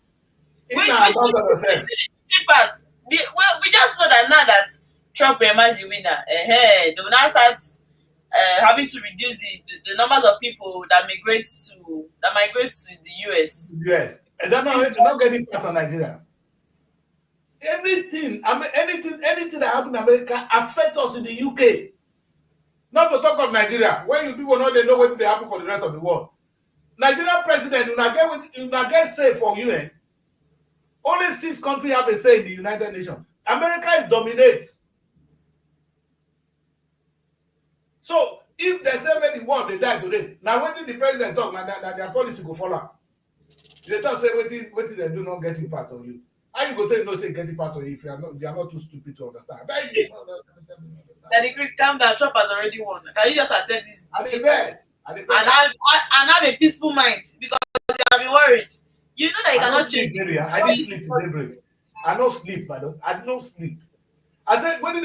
Impact. Well, we just know that now that Trump emerged the winner, they will now start having to reduce the numbers of people that migrate to the US. Yes, and they're not getting part of Nigeria. Anything that happens in America affects us in the UK. Not to talk of Nigeria. When you people know they know what they happen for the rest of the world. Nigerian president, you not get say for UN. Only 6 countries have a say in the United Nations. America is dominates. So if they say many world they die today, now what did the president talk? Now their policy go follow. They just say what they do not get impact on you. How you go tell you no say get impact on you if you are not too stupid to understand? Daddy Chris, calm down. Trump has already won. Can you just accept this? And have a peaceful mind because you have been worried. You know that you cannot change. I didn't sleep today, break. I don't sleep, I don't sleep. I said, what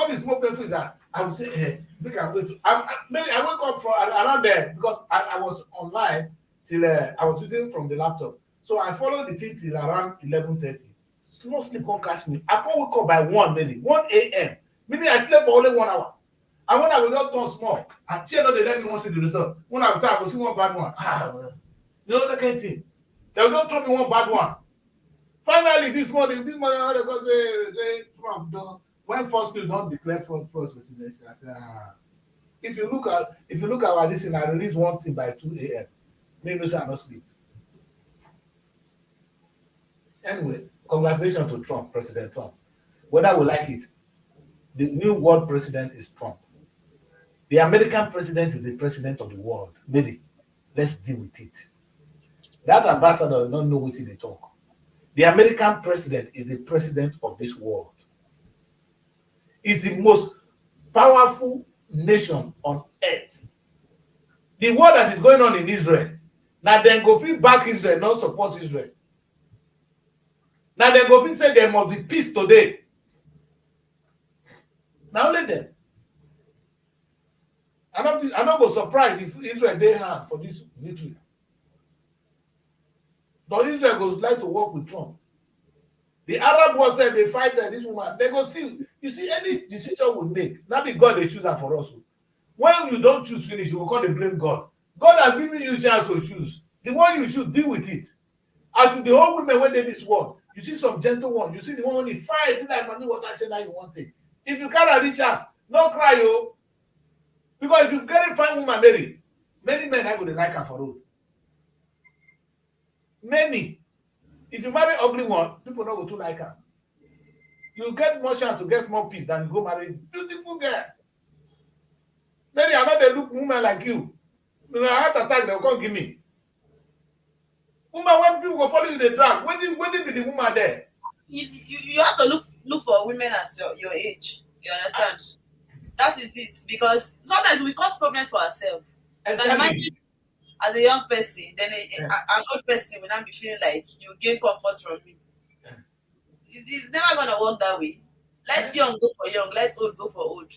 is more painful is that I would say, hey, look, I wake up from around there because I was online till I was using from the laptop. So I followed the thing till around 11:30. No sleep won't catch me. I can't wake up by 1 a.m. Meaning I slept for only 1 hour. And when I will not turn small, I fear not they let me want to see the result. When I will tell I will see one bad one. You know that kind of thing. They will not throw me one bad one. Finally, this morning, they go say, when first people don't declare for presidency, I say, if you look at our this thing, I release one thing by 2 a.m. Maybe I not sleep. Anyway, congratulations to Trump, President Trump. Whether we like it, the new world president is Trump. The American president is the president of the world. Maybe let's deal with it. That ambassador does not know what they talk. The American president is the president of this world. It's the most powerful nation on earth. the war that is going on in Israel. Now then go fit back Israel, not support Israel. Now then go fit say there must be peace today. Now let them. I'm not go surprised if Israel dey hand for this victory. But Israel goes like to work with Trump. The Arab world said they fight this woman. They go see. You see, any decision we make, not be God they choose her for us. When you don't choose finish, you will call the blame God. God has given you chance to choose. The one you should deal with it. As with the whole women when they this world, you see some gentle one. You see the one only fight like money what I say now you want it. If you can't reach us, no cry yo. Because if you get a fine woman married, many men are going to like her for road. Many. If you marry ugly one, people don't go to like her. You get more chance to get small peace than you go marry beautiful girl. Many are not they look woman like you. When I heart attack, they'll come give me. Woman, when people go follow you, they drag. When did be the woman there? You have to look for women as your age. You understand? That is it. Because sometimes we cause problems for ourselves. Exactly. Imagine as a young person, then an old person will not be feeling like you gain comfort from me. It's never going to work that way. Let young go for young. Let old go for old.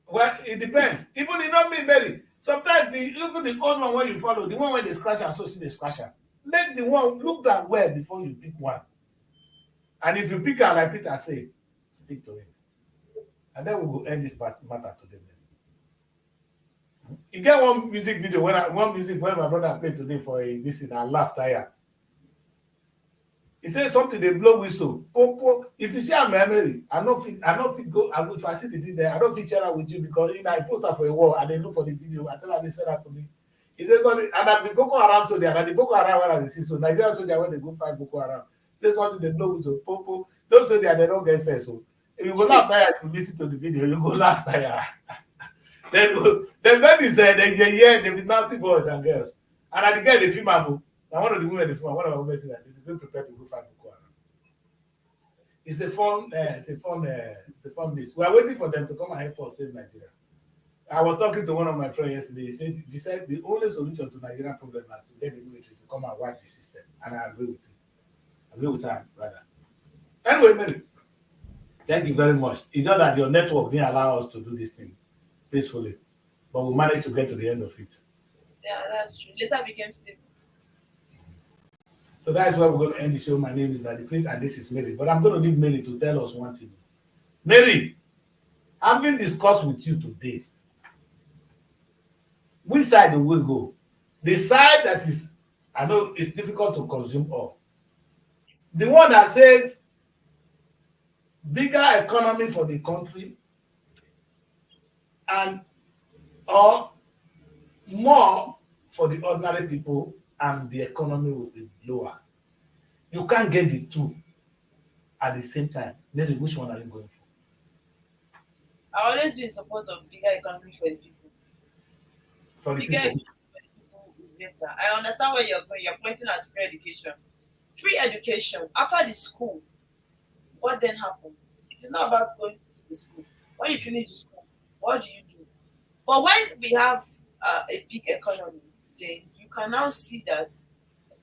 Well, it depends. Even it not be very. Sometimes even the old one when you follow, the one when they scratch and so see they scratch her. Let the one look that well before you pick one. And if you pick her like Peter say, stick to it. And then we will end this matter today. You get one music video when my brother played today for this in I laugh tire. He said something they blow whistle. If you see a memory, I know if go. If I see the thing there, I don't fit share that with you because I put her for a wall and they look for the video. I tell her they send that to me. He says something, and I've been Boko Haram soldier, and the Boko Haram when I see so Nigerian soldier when they go fight Boko Haram. Say something they blow whistle. Those soldiers they don't get sense. So if you go laugh tire to listen to the video, you go laugh tire. Then he said they be naughty boys and girls. And at the guy they film am. Now one of the women they film, one of the women said that they don't prepare to go fight Boko Haram. It's a fun list. We are waiting for them to come and help us save Nigeria. I was talking to one of my friends yesterday. She said the only solution to Nigerian problem is to get the military to come and wipe the system. And I agree with him. I agree with her, brother. Anyway, Mary, thank you very much. It's not that your network didn't allow us to do this thing peacefully, but we managed to get to the end of it. Yeah, that's true. Later became stable. So that's where we're going to end the show. My name is Daddy Prince, and this is Mary. But I'm going to leave Mary to tell us one thing. Mary, having discussed with you today, which side do we go? The side that is, I know it's difficult to consume all. The one that says bigger economy for the country and or more for the ordinary people and the economy will be lower. You can't get the two at the same time. Mary, which one are you going for? I always been in support of bigger economy for the people. For the Bigger people. economy for the people is better. I understand where you're going. You're pointing at free education. Free education after the school. What then happens? It is not about going to the school. When you finish the school, what do you do? But when we have a big economy, then you can now see that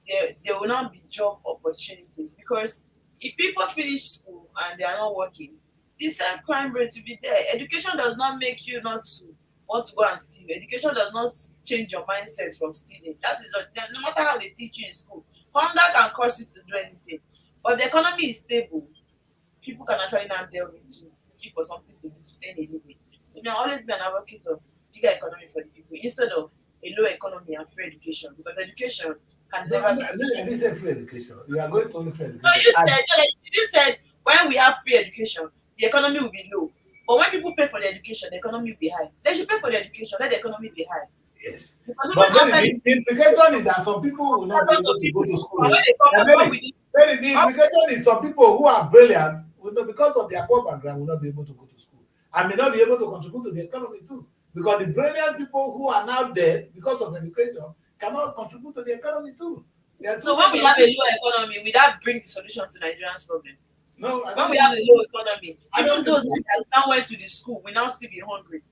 there will not be job opportunities because if people finish school and they are not working, this crime rate will be there. Education does not make you not to want to go and steal. Education does not change your mindset from stealing. That is not, no matter how they teach you in school. Hunger can cause you to do anything. But if the economy is stable, people can actually now delve into looking for something to do to earn a living. So there will always be an advocate of bigger economy for the people instead of a low economy and free education because education can never be. I didn't say free education. You are going to only free education. No, you said when we have free education, the economy will be low. But when people pay for the education, the economy will be high. They should pay for the education, let the economy be high. Yes. Because But then the implication is that some people will not be able to go to school. The implication is some people who are brilliant will not, because of their poor background, will not be able to go to school. And may not be able to contribute to the economy too. Because the brilliant people who are now there because of education cannot contribute to the economy too. So when we have a low economy, will that bring the solution to Nigerians' problem? No, when we have a low economy, even those that now went to the school will now still be hungry.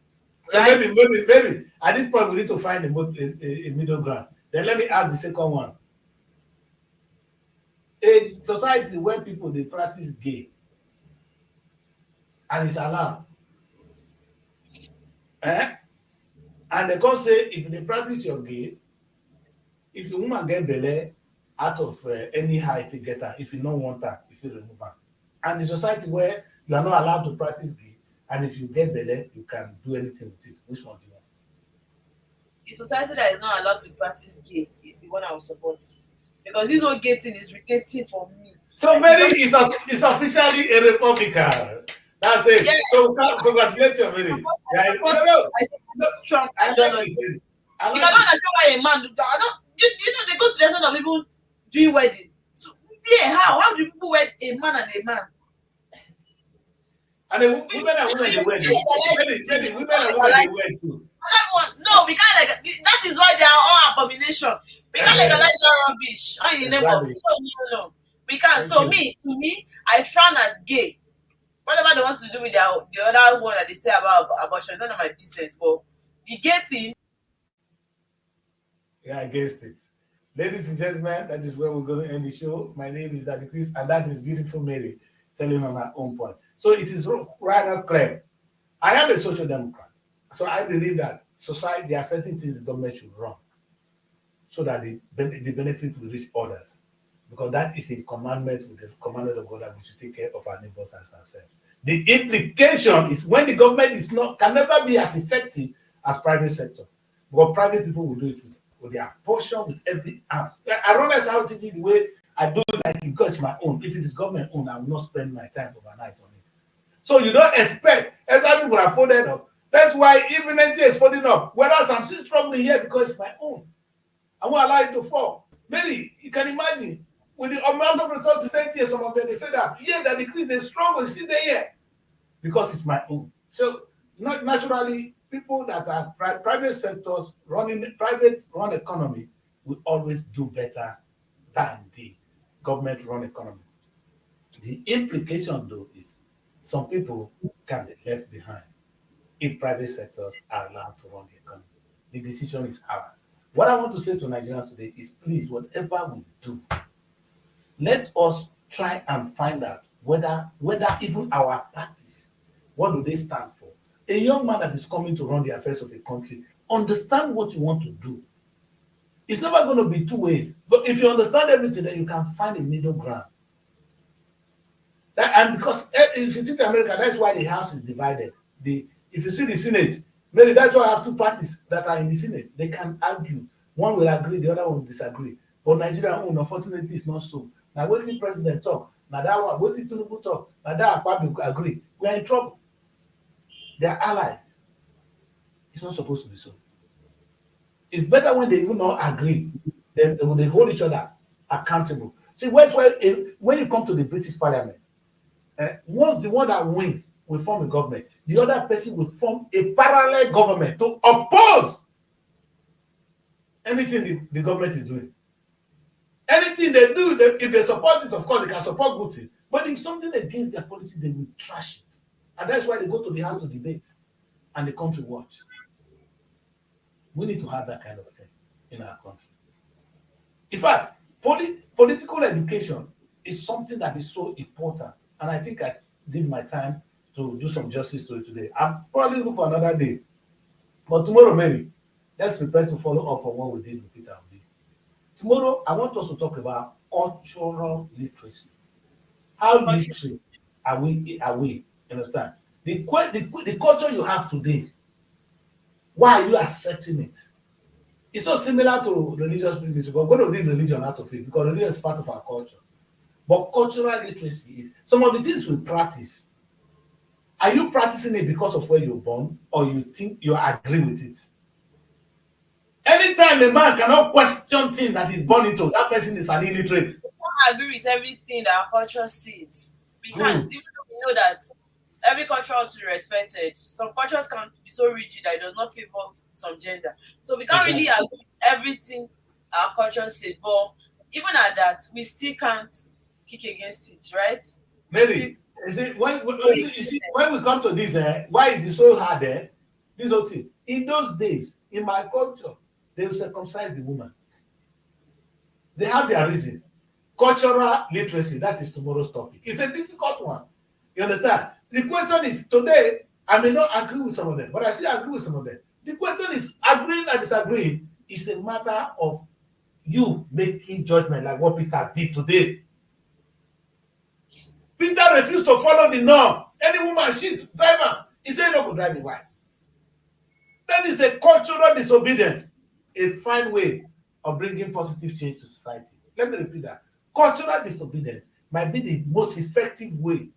Right? maybe at this point we need to find a middle ground. Then let me ask the second one. A society where people they practice gay and it's allowed, and they come say if they practice your gay, if the woman get belle out of any height to get her, if you don't want her, if you remove her, and the society where you are not allowed to practice gay, and if you get belle, you can do anything with it. Which one do you want? The society that is not allowed to practice gay is the one I will support. Because this whole gay thing is irritating for me. So Mary is officially a Republican. That's it. Yeah. So congratulate you, Mary. Yeah. I support Trump ideology. You cannot understand why a man do that. You know they go to the extent of people doing wedding. So yeah, how do people wed a man and a man? And the women and women they wed. Women and women they wed too. No, we can't like that is why they are all abomination. We can't legalize that rubbish. Oh, you name of no. We can't. So to me, I frown as gay. Whatever they want to do with the other one that they say about abortion, none of my business. But the gay thing. Yeah, against it. Ladies and gentlemen, that is where we're going to end the show. My name is Daddy Chris, and that is beautiful Mary telling on her own point. So it is right up clear. I am a social democrat. So I believe that society, there are certain things the government should run so that the benefit will reach others. Because that is a commandment with the commandment of God that we should take care of our neighbors as ourselves. The implication is when the government can never be as effective as private sector. Because private people will do it with their portion, with every ounce. I run as out the way I do it like because it's my own. If it is government owned, I will not spend my time overnight on it. So you don't expect, as other people are folded up. That's why even NTA is folding up. Whereas I'm still struggling here because it's my own. I won't allow it to fall. Maybe you can imagine with the amount of resources NTA, some of them they fed up. Here that decrease, they struggle, see they here because it's my own. So not naturally, people that are private sectors running private run economy will always do better than the government run economy. The implication though is some people can be left behind if private sectors are allowed to run the economy. The decision is ours. What I want to say to Nigerians today is please, whatever we do, let us try and find out whether even our parties, what do they stand for? A young man that is coming to run the affairs of a country, understand what you want to do. It's never going to be two ways. But if you understand everything, then you can find a middle ground. And because if you see the America, that's why the House is divided. If you see the Senate, maybe that's why I have two parties that are in the Senate. They can argue. One will agree, the other one will disagree. But Nigeria, unfortunately, is not so. Now, what the president talk? Now that one, what the Tinubu talk? Now that Akpabio agree. We are in trouble. They are allies. It's not supposed to be so. It's better when they even not agree. Then they hold each other accountable. See, when you come to the British Parliament, once the one that wins will form a government, the other person will form a parallel government to oppose anything the government is doing. Anything they do, if they support it, of course, they can support good things. But if something against their policy, they will trash it. And that's why they go to the house to debate and the country watch. We need to have that kind of thing in our country. In fact, political education is something that is so important. And I think I did my time to do some justice to it today. I'm probably looking for another day. But tomorrow, maybe, let's prepare to follow up on what we did with Peter Obi. Tomorrow, I want us to talk about cultural literacy. How literate are we? Understand? The culture you have today, why are you accepting it? It's so similar to religious religion. We're going to leave religion out of it because religion is part of our culture. But cultural literacy is some of the things we practice. Are you practicing it because of where you're born, or you think you agree with it? Anytime a man cannot question things that he's born into, that person is an illiterate. We don't agree with everything that our culture says. We can't, even though we know that every culture ought to be respected. Some cultures can be so rigid that it does not favor some gender. So we can't really agree with everything our culture says. But even at that, we still can't kick against it, right? Maybe. When we come to this, why is it so hard? this whole thing. In those days, in my culture, they will circumcise the woman. They have their reason. Cultural literacy, that is tomorrow's topic. It's a difficult one. You understand? The question is, today, I may not agree with some of them, but I still agree with some of them. The question is, agreeing and disagreeing is a matter of you making judgment like what Peter did today. Peter refused to follow the norm. Any woman shit, driver, he said no go drive the wife. That is a cultural disobedience, a fine way of bringing positive change to society. Let me repeat that. Cultural disobedience might be the most effective way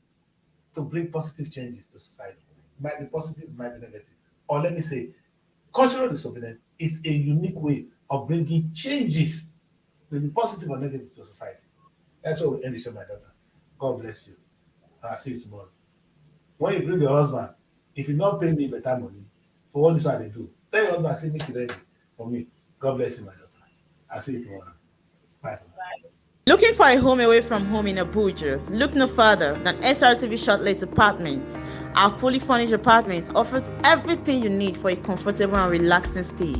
to bring positive changes to society. It might be positive, it might be negative. Or let me say, cultural disobedience is a unique way of bringing changes, maybe positive or negative, to society. That's what we end the show, my daughter. God bless you. I'll see you tomorrow. When you bring your husband, if you not pay me better money for what this one they do, tell your husband, say, make it ready for me. God bless you, my daughter. I'll see you tomorrow. Bye. Looking for a home away from home in Abuja? Look no further than Srtv Shortlet Apartments. Our fully furnished apartments offers everything you need for a comfortable and relaxing stay.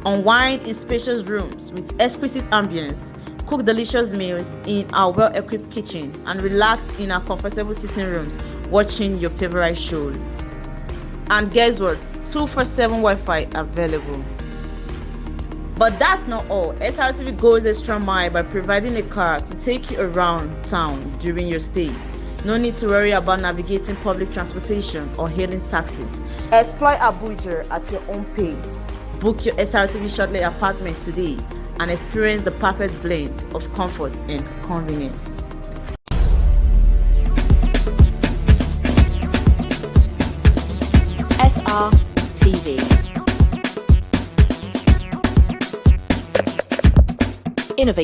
Unwind in spacious rooms with exquisite ambience. Cook delicious meals in our well-equipped kitchen and relax in our comfortable sitting rooms watching your favorite shows. And guess what? 247 Wi-Fi available. But that's not all. Srtv goes extra mile by providing a car to take you around town during your stay. No need to worry about navigating public transportation or hailing taxis. Explore Abuja at your own pace. Book your Srtv Shortlet apartment today and experience the perfect blend of comfort and convenience. Srtv. Innovate.